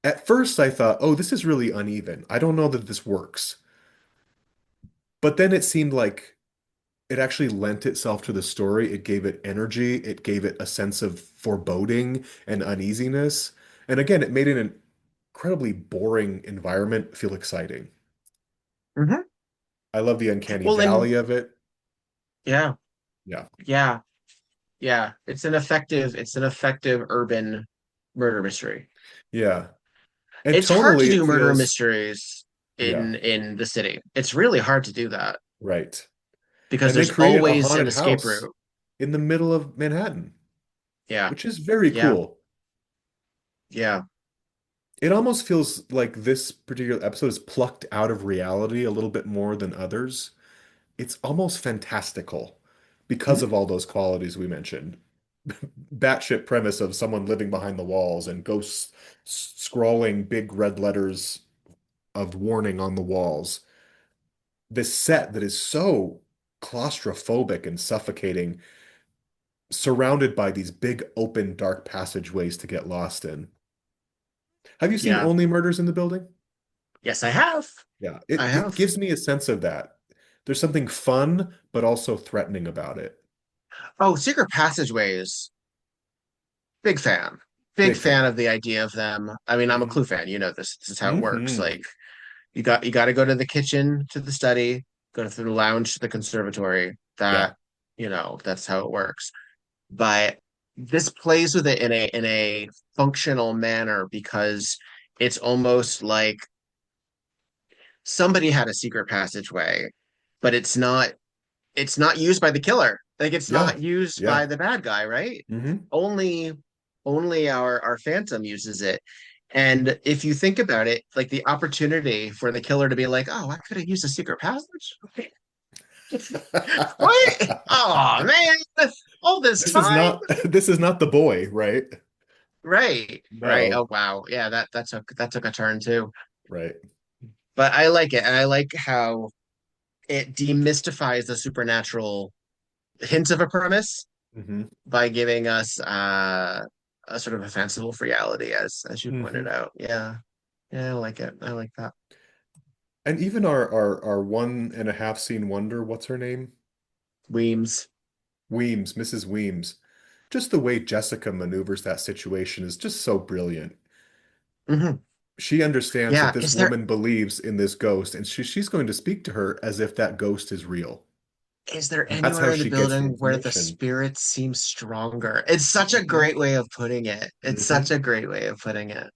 At first, I thought, oh, this is really uneven. I don't know that this works. But then it seemed like it actually lent itself to the story. It gave it energy. It gave it a sense of foreboding and uneasiness. And again, it made an incredibly boring environment feel exciting.
Hmm.
I love the uncanny
Well, then,
valley of it.
yeah,
Yeah.
yeah, yeah. It's an effective urban murder mystery.
Yeah. And
It's hard to
tonally, it
do murder
feels,
mysteries
yeah,
in the city. It's really hard to do that
right.
because
And they
there's
created a
always an
haunted
escape
house
route.
in the middle of Manhattan,
Yeah,
which is very
yeah,
cool.
yeah.
It almost feels like this particular episode is plucked out of reality a little bit more than others. It's almost fantastical because of all those qualities we mentioned. Batshit premise of someone living behind the walls and ghosts scrawling big red letters of warning on the walls. This set that is so claustrophobic and suffocating, surrounded by these big open dark passageways to get lost in. Have you seen
Yeah.
Only Murders in the Building?
Yes, I have.
Yeah,
I
it
have.
gives me a sense of that. There's something fun, but also threatening about it.
Oh, secret passageways. Big fan. Big
Big
fan
fan.
of the idea of them. I mean, I'm a
Hmm.
Clue fan. You know this. This is how it works.
Hmm.
Like you got to go to the kitchen to the study, go to the lounge to the conservatory.
Yeah.
That's how it works. But this plays with it in a functional manner because it's almost like somebody had a secret passageway, but it's not used by the killer. Like it's
Yeah.
not used
Yeah.
by the bad guy, right?
Hmm.
Only only our phantom uses it. And if you think about it, like the opportunity for the killer to be like, "Oh, I could have used a secret passage." What? Oh man, all this
This is
time.
not this is not the boy, right?
Right, right.
No.
Oh wow. Yeah, that took a turn too.
Right.
But I like it, and I like how it demystifies the supernatural hint of a premise
Hmm.
by giving us a sort of a fanciful reality, as you pointed
Hmm.
out. Yeah, yeah, I like it. I like that.
And even our 1.5 scene wonder, what's her name?
Weems.
Weems, Mrs. Weems. Just the way Jessica maneuvers that situation is just so brilliant.
Hmm.
She understands that
Yeah.
this woman believes in this ghost, and she's going to speak to her as if that ghost is real.
Is there
And that's
anywhere
how
in the
she gets the
building where the
information.
spirits seem stronger? It's such a
Hmm.
great way of putting it. It's such
Hmm.
a great way of putting it.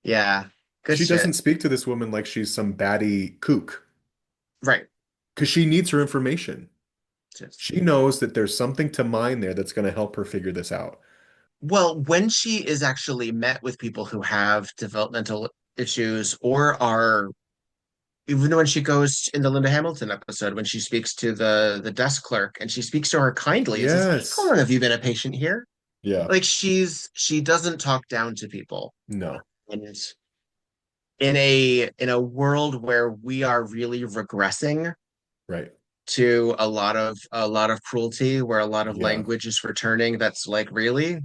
Yeah. Good
She doesn't
shit.
speak to this woman like she's some batty kook,
Right.
because she needs her information.
Just
She knows that there's something to mine there that's going to help her figure this out.
Well, when she is actually met with people who have developmental issues or are, even when she goes in the Linda Hamilton episode, when she speaks to the desk clerk and she speaks to her kindly and says, "How
Yes.
long have you been a patient here?"
Yeah.
Like she doesn't talk down to people.
No.
And in a world where we are really regressing
Right.
to a lot of cruelty, where a lot of
Yeah.
language is returning, that's like, really?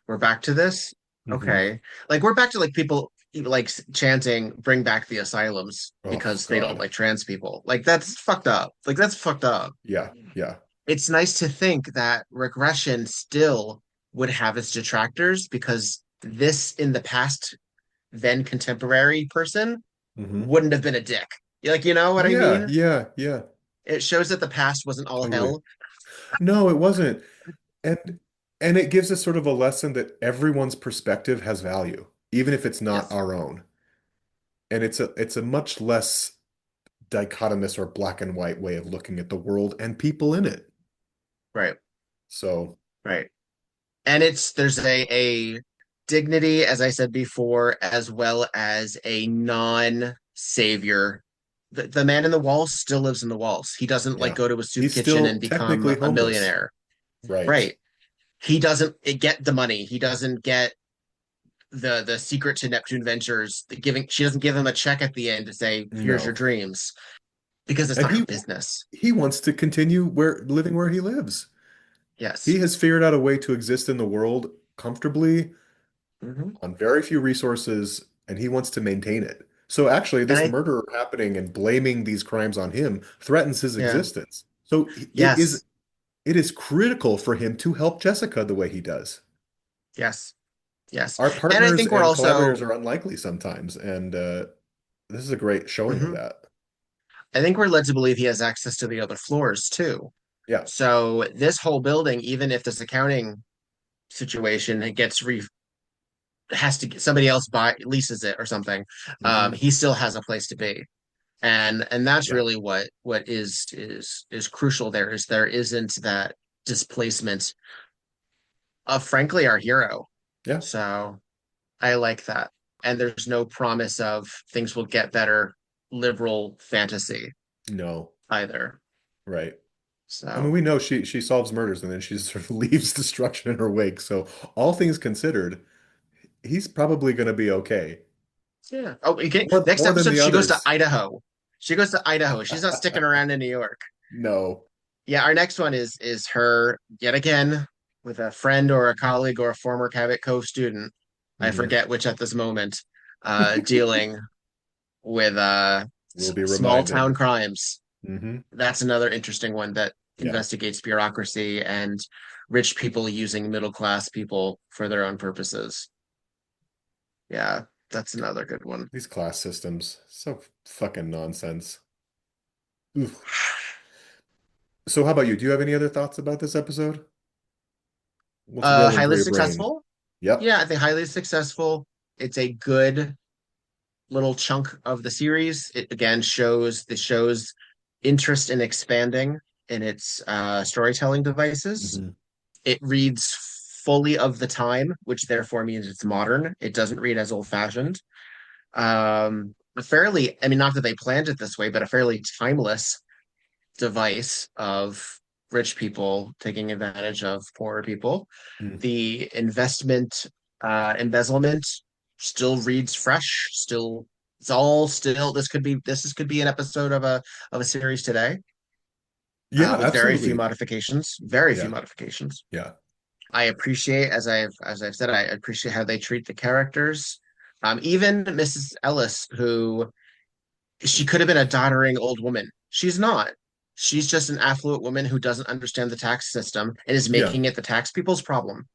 We're back to this?
Hmm.
Okay. Like we're back to like people like chanting bring back the asylums
Oh,
because they don't
God.
like trans people. Like that's fucked up. Like that's fucked up.
Yeah. Yeah.
It's nice to think that regression still would have its detractors because this in the past then contemporary person
Hmm.
wouldn't have been a dick. Like you know what I
Yeah.
mean?
Yeah. Yeah.
It shows that the past wasn't all
Totally.
hell.
No, it wasn't. And and it gives us sort of a lesson that everyone's perspective has value, even if it's not
Yes.
our own. And it's a much less dichotomous or black and white way of looking at the world and people in it.
Right.
So,
Right. And there's a dignity, as I said before, as well as a non-savior. The man in the walls still lives in the walls. He doesn't like
yeah.
go to a soup
He's
kitchen
still
and become
technically
a
homeless.
millionaire.
Right.
Right. He doesn't get the money. He doesn't get the secret to Neptune Ventures. She doesn't give him a check at the end to say, "Here's your
No.
dreams," because it's
And
not her
he
business.
he wants to continue living where he lives. He
Yes.
has figured out a way to exist in the world comfortably
Hmm.
on very few resources, and he wants to maintain it. So actually,
And
this murder happening and blaming these crimes on him threatens his
yeah.
existence. So
Yes.
it is critical for him to help Jessica the way he does.
Yes. Yes.
Our
And I
partners
think we're
and
also,
collaborators are unlikely sometimes, and this is a great showing of
mhm.
that.
I think we're led to believe he has access to the other floors too.
Yeah.
So this whole building, even if this accounting situation it gets re has to get somebody else buy leases it or something,
Hmm.
he still has a place to be. And that's
Yeah.
really what is crucial there is there isn't that displacement of frankly our hero.
Yeah.
So I like that. and there's no promise of things will get better liberal fantasy
No.
either.
Right. I mean,
So
we know she solves murders and then she sort of leaves destruction in her wake. So all things considered, he's probably going to be okay.
yeah. Oh, okay. Next
More than
episode,
the
she goes to
others.
Idaho. She goes to Idaho. She's not sticking around in New York.
No.
Yeah, our next one is her yet again with a friend or a colleague or a former Cabot Cove student. I
Hmm.
forget which at this moment, dealing with
We'll be
small town
reminded.
crimes.
Hmm.
That's another interesting one that
Yeah.
investigates bureaucracy and rich people using middle class people for their own purposes. Yeah, that's another good one.
These class systems, so fucking nonsense. Oof. So how about you? Do you have any other thoughts about this episode? What's rolling
Highly
through your brain?
successful.
Yep.
Yeah, I think highly successful. It's a good little chunk of the series. It again shows the show's interest in expanding in its storytelling devices.
Hmm.
It reads fully of the time, which therefore means it's modern. It doesn't read as old-fashioned. A fairly, I mean, not that they planned it this way, but a fairly timeless device of rich people taking advantage of poorer people.
Mm.
The investment, embezzlement still reads fresh, still it's all still this could be an episode of a series today,
Yeah,
with very few
absolutely.
modifications. Very few
Yeah.
modifications.
Yeah.
I appreciate, as I've said, I appreciate how they treat the characters. Even Mrs. Ellis, who she could have been a doddering old woman. She's not. She's just an affluent woman who doesn't understand the tax system and is
Yeah.
making it the tax people's problem.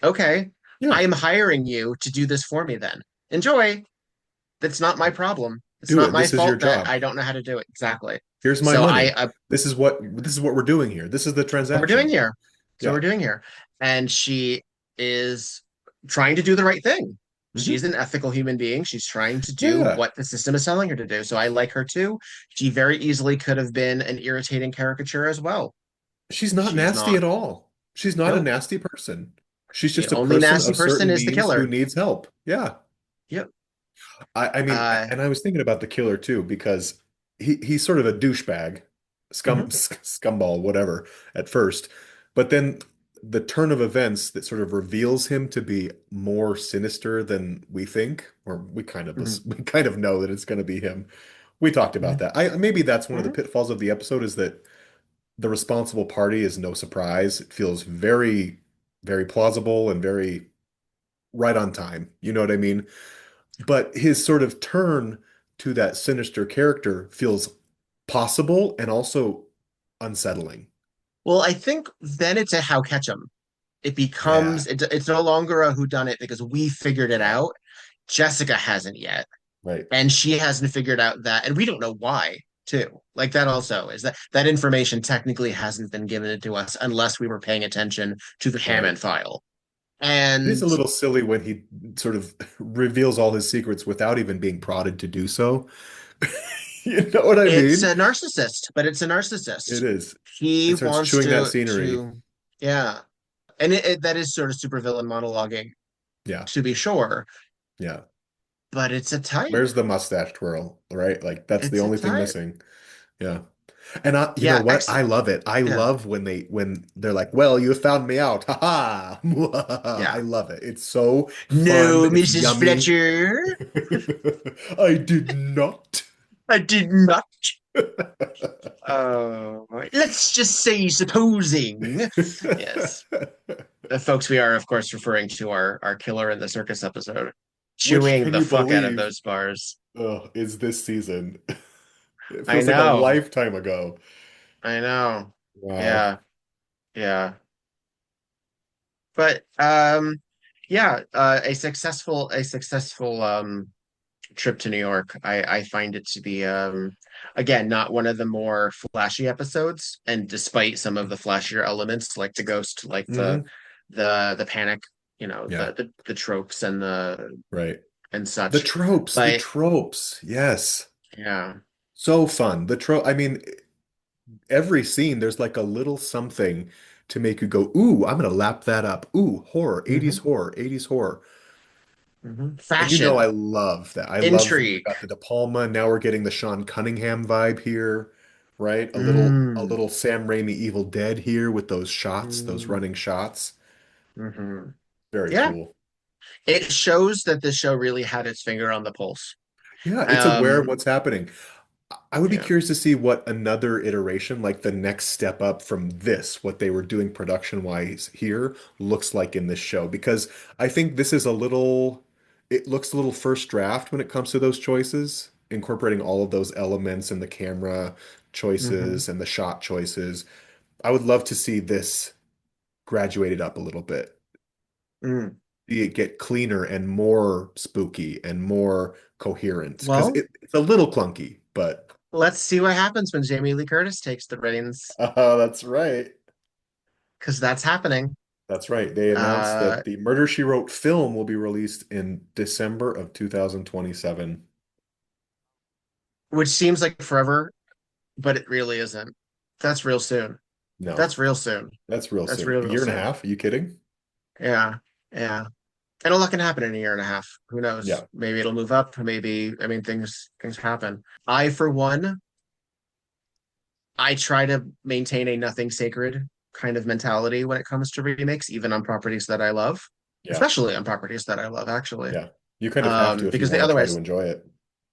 Okay,
Yeah.
I am hiring you to do this for me then. Enjoy. That's not my problem. It's
Do
not
it.
my
This is your
fault that
job.
I don't know how to do it. Exactly.
Here's my
So
money. This is what we're doing here. This is the
what we're doing
transaction.
here. So
Yeah.
we're doing here. And she is trying to do the right thing. She's
Hmm.
an ethical human being. She's trying to do
Yeah.
what the system is telling her to do. So I like her too. She very easily could have been an irritating caricature as well.
She's not
She's
nasty at
not.
all. She's not a
Nope.
nasty person. She's
The
just a
only
person
nasty
of
person
certain
is the
means who
killer.
needs help. Yeah.
Yep.
I mean,
Uh,
and I was thinking about the killer too, because he's sort of a douchebag,
mhm.
scumball, whatever, at first. But then the turn of events that sort of reveals him to be more sinister than we think, or
Mhm.
we kind of know that it's going to be him. We talked about
Mhm.
that. Maybe that's one of the
Mhm.
pitfalls of the episode is that the responsible party is no surprise. It feels very, very plausible and very right on time. You know what I mean? But his sort of turn to that sinister character feels possible and also unsettling.
Well, I think then it's a how catch 'em.
Yeah,
It's no longer a who done it because we figured it
yeah,
out. Jessica hasn't yet.
right.
And she hasn't figured out that, and we don't know why, too. Like that also is that information technically hasn't been given to us unless we were paying attention to the
Right.
Hammond file.
It is a
And
little silly when he sort of reveals all his secrets without even being prodded to do so. You know what I
it's
mean?
a narcissist, but it's a
It
narcissist.
is.
He
It starts
wants
chewing that scenery.
yeah. And that is sort of supervillain monologuing,
Yeah,
to be sure,
yeah.
but it's a type.
Where's the mustache twirl, right? Like that's the
It's a
only thing
type.
missing. Yeah. And you know
Yeah,
what? I love it. I
yeah,
love when they're like, "Well, you found me out." Ha ha. I
yeah.
love it. It's so fun.
No,
It's
Mrs.
yummy.
Fletcher,
I did not.
I did not. Let's just say, supposing. Yes. Folks, we are, of course, referring to our killer in the circus episode,
Which
chewing
can
the
you
fuck out of
believe,
those bars.
is this season? It
I
feels like a
know.
lifetime ago.
I know.
Wow.
Yeah. Yeah. But yeah, a successful trip to New York. I find it to be again not one of the more flashy episodes, and despite some of the flashier elements like the ghost, like
Hmm.
the panic,
Yeah,
the tropes and the
right.
and
The
such.
tropes, the
But
tropes. Yes.
yeah.
So fun. I mean, every scene, there's like a little something to make you go, ooh, I'm gonna lap that up. Ooh, horror, 80s
Mhm.
horror, 80s horror. And you know
Fashion,
I love that. I love that we
intrigue.
got the De Palma. Now we're getting the Sean Cunningham vibe here, right? A
Mm,
little Sam Raimi Evil Dead here with those shots, those
mm,
running shots.
hmm
Very
Yeah,
cool.
it shows that this show really had its finger on the pulse.
Yeah, it's aware of
Um,
what's happening. I would be
yeah.
curious to see what another iteration, like the next step up from this, what they were doing production wise here, looks like in this show. Because I think this is a little, it looks a little first draft when it comes to those choices, incorporating all of those elements and the camera
hmm
choices and the shot choices. I would love to see this graduated up a little bit.
Mm.
See it get cleaner and more spooky and more coherent. Because
Well,
it's a little clunky, but
let's see what happens when Jamie Lee Curtis takes the reins,
that's right.
because that's happening.
That's right. They announced
Uh,
that the Murder, She Wrote film will be released in December of 2027.
which seems like forever, but it really isn't. That's real soon.
No,
That's real soon.
that's real
That's
soon.
real,
A
real
year and a
soon.
half? Are you kidding?
Yeah, yeah. And a lot can happen in a year and a half. Who knows?
Yeah.
Maybe it'll move up. Maybe, I mean, things happen. I, for one, I try to maintain a nothing sacred kind of mentality when it comes to remakes, even on properties that I love,
Yeah.
especially on properties that I love, actually.
Yeah. You kind of have to if you
Because the
want to try to
otherwise,
enjoy it.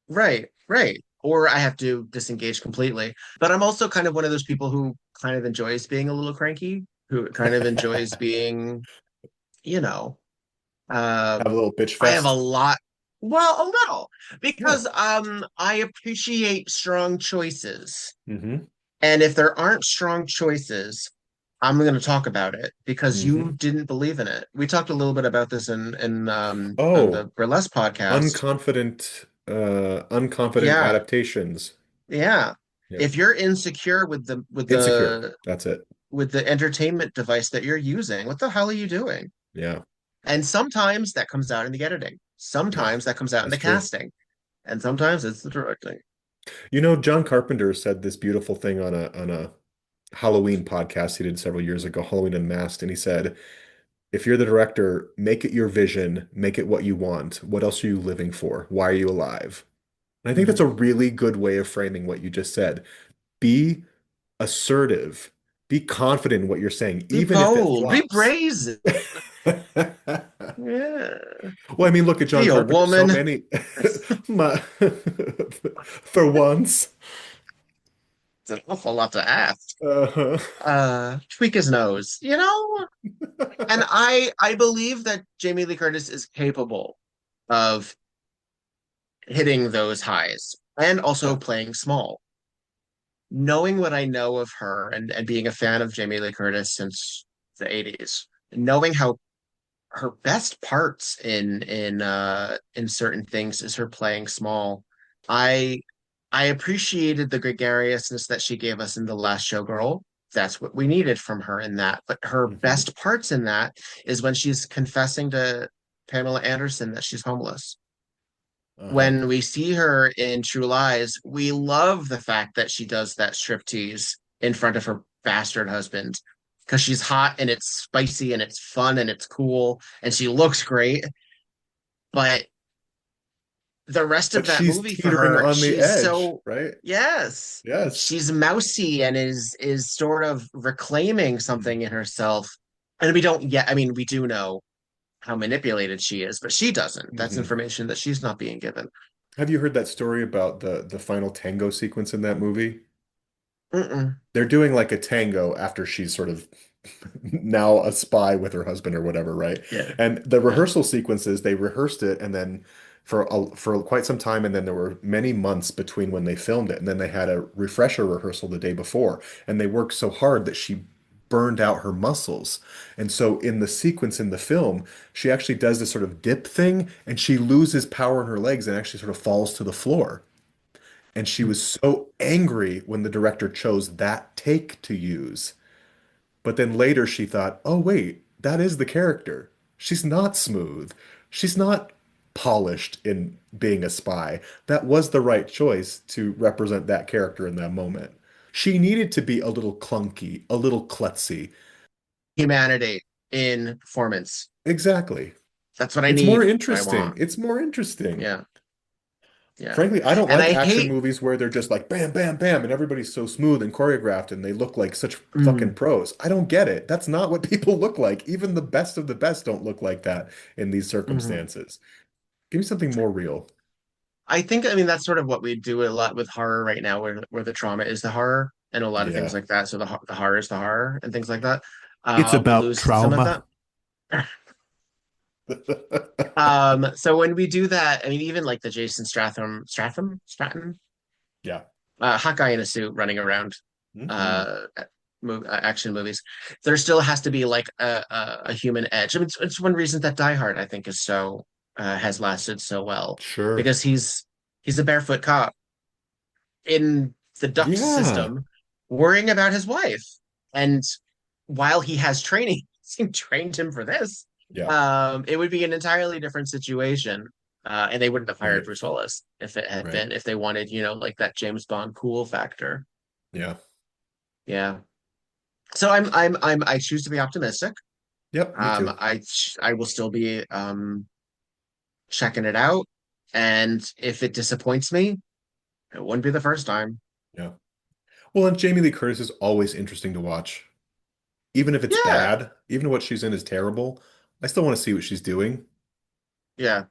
right, right. Or I have to disengage completely. But I'm also kind of one of those people who kind of enjoys being a little cranky, who kind of enjoys being, you know,
Have a
um,
little bitch
I have a
fest.
lot, well, a little,
Yeah.
because I appreciate strong choices.
Hmm.
And if there aren't strong choices, I'm going to talk about it because
Hmm.
you didn't believe in it. We talked a little bit about this in on the
Oh,
burlesque podcast.
unconfident
Yeah,
adaptations.
yeah.
Yeah.
If you're insecure with the
Insecure. That's it.
entertainment device that you're using, what the hell are you doing?
Yeah.
And sometimes that comes out in the editing.
Yeah.
Sometimes that comes out in
That's
the
true.
casting. And sometimes it's the directing.
You know, John Carpenter said this beautiful thing on a Halloween podcast he did several years ago, Halloween Unmasked, and he said, if you're the director, make it your vision, make it what you want. What else are you living for? Why are you alive? And I think that's
Mhm.
a really good way of framing what you just said. Be assertive, be confident in what you're saying,
Be
even if it
bold, be
flops.
brazen. Yeah.
Well, I mean, look at John
Be a
Carpenter. So
woman.
many, My- for once.
It's an awful lot to ask.
Uh-huh.
Tweak his nose, you know? And I believe that Jamie Lee Curtis is capable of hitting those highs and also
Yeah.
playing small. Knowing what I know of her and being a fan of Jamie Lee Curtis since the 80s, knowing how her best parts in certain things is her playing small. I I appreciated the gregariousness that she gave us in The Last Showgirl. That's what we needed from her in that. But her
Hmm.
best parts in that is when she's confessing to Pamela Anderson that she's homeless.
Uh-huh.
When we see her in True Lies, we love the fact that she does that striptease in front of her bastard husband because she's hot and it's spicy and it's fun and it's cool and she looks great. But the rest of
But
that
she's
movie for
teetering
her,
on the
she's
edge,
so,
right?
yes,
Yes.
she's mousy and is sort of reclaiming something in herself. And we don't yet, I mean, we do know how manipulated she is, but she doesn't. That's
Hmm.
information that she's not being given.
Have you heard that story about the final tango sequence in that movie?
Mm-mm.
They're doing like a tango after she's sort of now a spy with her husband or whatever, right?
Yeah.
And the
Yeah.
rehearsal sequences, they rehearsed it and then for quite some time, and then there were many months between when they filmed it, and then they had a refresher rehearsal the day before, and they worked so hard that she burned out her muscles. And so in the sequence in the film, she actually does this sort of dip thing, and she loses power in her legs and actually sort of falls to the floor. And she was so angry when the director chose that take to use. But then later she thought, oh, wait, that is the character. She's not smooth. She's not polished in being a spy. That was the right choice to represent that character in that moment. She needed to be a little clunky, a little klutzy.
Humanity in performance.
Exactly.
That's what I
It's more
need. What I
interesting.
want.
It's more interesting.
Yeah. Yeah.
Frankly, I don't
And
like
I
action
hate
movies where they're just like bam, bam, bam, and everybody's so smooth and choreographed and they look like such fucking
mm,
pros. I don't get it. That's not what people look like. Even the best of the best don't look like that in these
mhm.
circumstances. Give me something more real.
I mean that's sort of what we do a lot with horror right now, where the trauma is the horror and a lot of things
Yeah.
like that. So the horror is the horror and things like that.
It's
We
about
lose some of
trauma.
that. So when we do that, I mean, even like the Jason Stratton,
Yeah.
hot guy in a suit running around,
Hmm.
uh, action movies, there still has to be like a human edge. I mean, it's one reason that Die Hard, I think, is so has lasted so well
Sure.
because he's a barefoot cop in the duct
Yeah.
system, worrying about his wife, and while he has training, he trained him for this.
Yeah.
It would be an entirely different situation. And they wouldn't have hired
Right.
Bruce Willis if it had
Right.
been, if they wanted, like that James Bond cool factor.
Yeah.
Yeah. So I choose to be optimistic.
Yep. Me too.
I will still be checking it out, and if it disappoints me, it wouldn't be the first time.
Yeah. Well, and Jamie Lee Curtis is always interesting to watch. Even if it's
Yeah,
bad, even what she's in is terrible, I still want to see what she's doing.
yeah,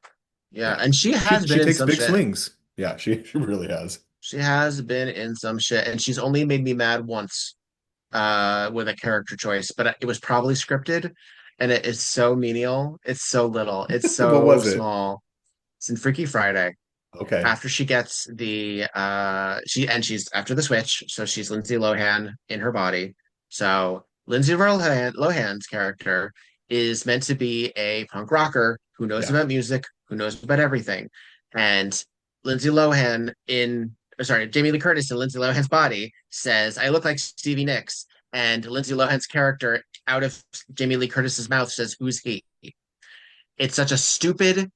yeah.
Yeah.
And she
She
has been
she
in
takes
some
big
shit.
swings. Yeah, she really has.
She has been in some shit, and she's only made me mad once with a character choice, but it was probably scripted, and it is so menial. It's so little. It's
What
so
was it?
small. It's in Freaky Friday.
Okay.
After she gets the she's after the switch, so she's Lindsay Lohan in her body. So Lohan's character is meant to be a punk rocker who knows
Yeah.
about music, who knows about everything. And Lindsay Lohan in sorry, Jamie Lee Curtis in Lindsay Lohan's body says, I look like Stevie Nicks. And Lindsay Lohan's character out of Jamie Lee Curtis's mouth says, Who's he? It's such a stupid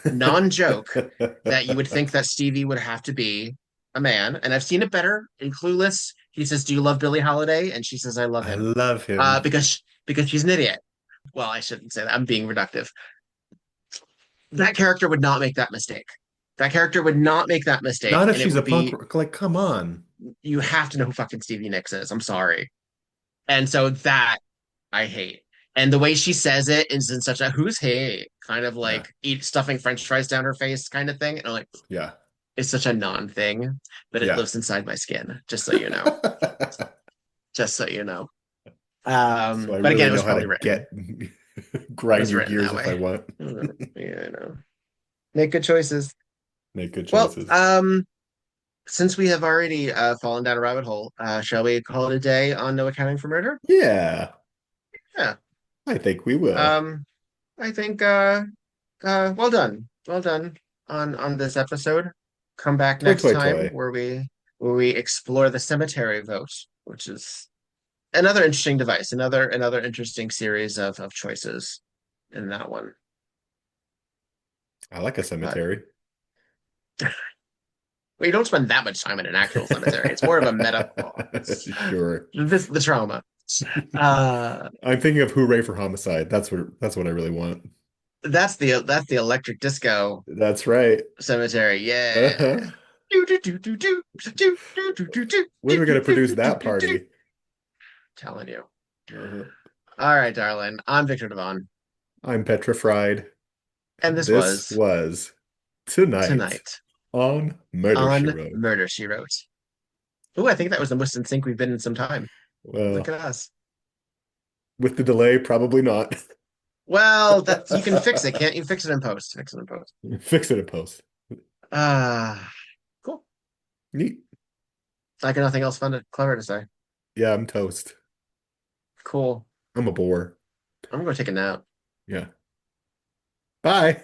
non-joke that you would think that Stevie would have to be a man. And I've seen it better in Clueless. He says, "Do you love Billie Holiday?" And she says, "I love
I
him."
love him.
Because she's an idiot. Well, I shouldn't say that. I'm being reductive. That character would not make that mistake. That character would not make that mistake,
Not if
and it
she's a
would
punk
be
rock. Like, come on.
you have to know who fucking Stevie Nicks is. I'm sorry. And so that I hate. And the way she says it is in such a who's he kind of
Yeah.
like eat stuffing French fries down her face kind of thing. And I'm like,
Yeah.
it's such a non-thing, but it
Yeah.
lives inside my skin, just so you know. Just so you know.
So I
But again,
really
it was
know how
probably
to
written. It
grind
was
your
written
gears
that
if I
way.
want.
Yeah, I know. Make good choices.
Make good
Well,
choices.
since we have already fallen down a rabbit hole, shall we call it a day on No Accounting for Murder?
Yeah,
Yeah.
I think we will.
Um, I think well done. Well done on this episode. Come back
Toy,
next
toy,
time
toy.
where we explore the cemetery vote, which is another interesting device, another interesting series of choices in that one.
I like a
But
cemetery.
well, you don't spend that much time in an actual cemetery. It's more of a metaphor. It's
Sure.
the trauma. Uh,
I'm thinking of Hooray for Homicide. That's what I really want.
that's the electric disco
That's right.
cemetery. Yeah.
Uh-huh. When are we going to produce that party?
Telling you.
Uh-huh.
All right, darling. I'm Victor Devon.
I'm petrified.
And this
This
was
was tonight
tonight
on Murder, She
on
Wrote.
Murder, She Wrote. Oh, I think that was the most in sync we've been in some time. Look
Well,
at us.
with the delay, probably not.
Well, that you can fix it, can't you? Fix it in post. Fix it in post.
Fix it in post.
Cool.
Neat.
I got nothing else clever to say.
Yeah, I'm toast.
Cool.
I'm a bore.
I'm gonna take a nap.
Yeah. Bye.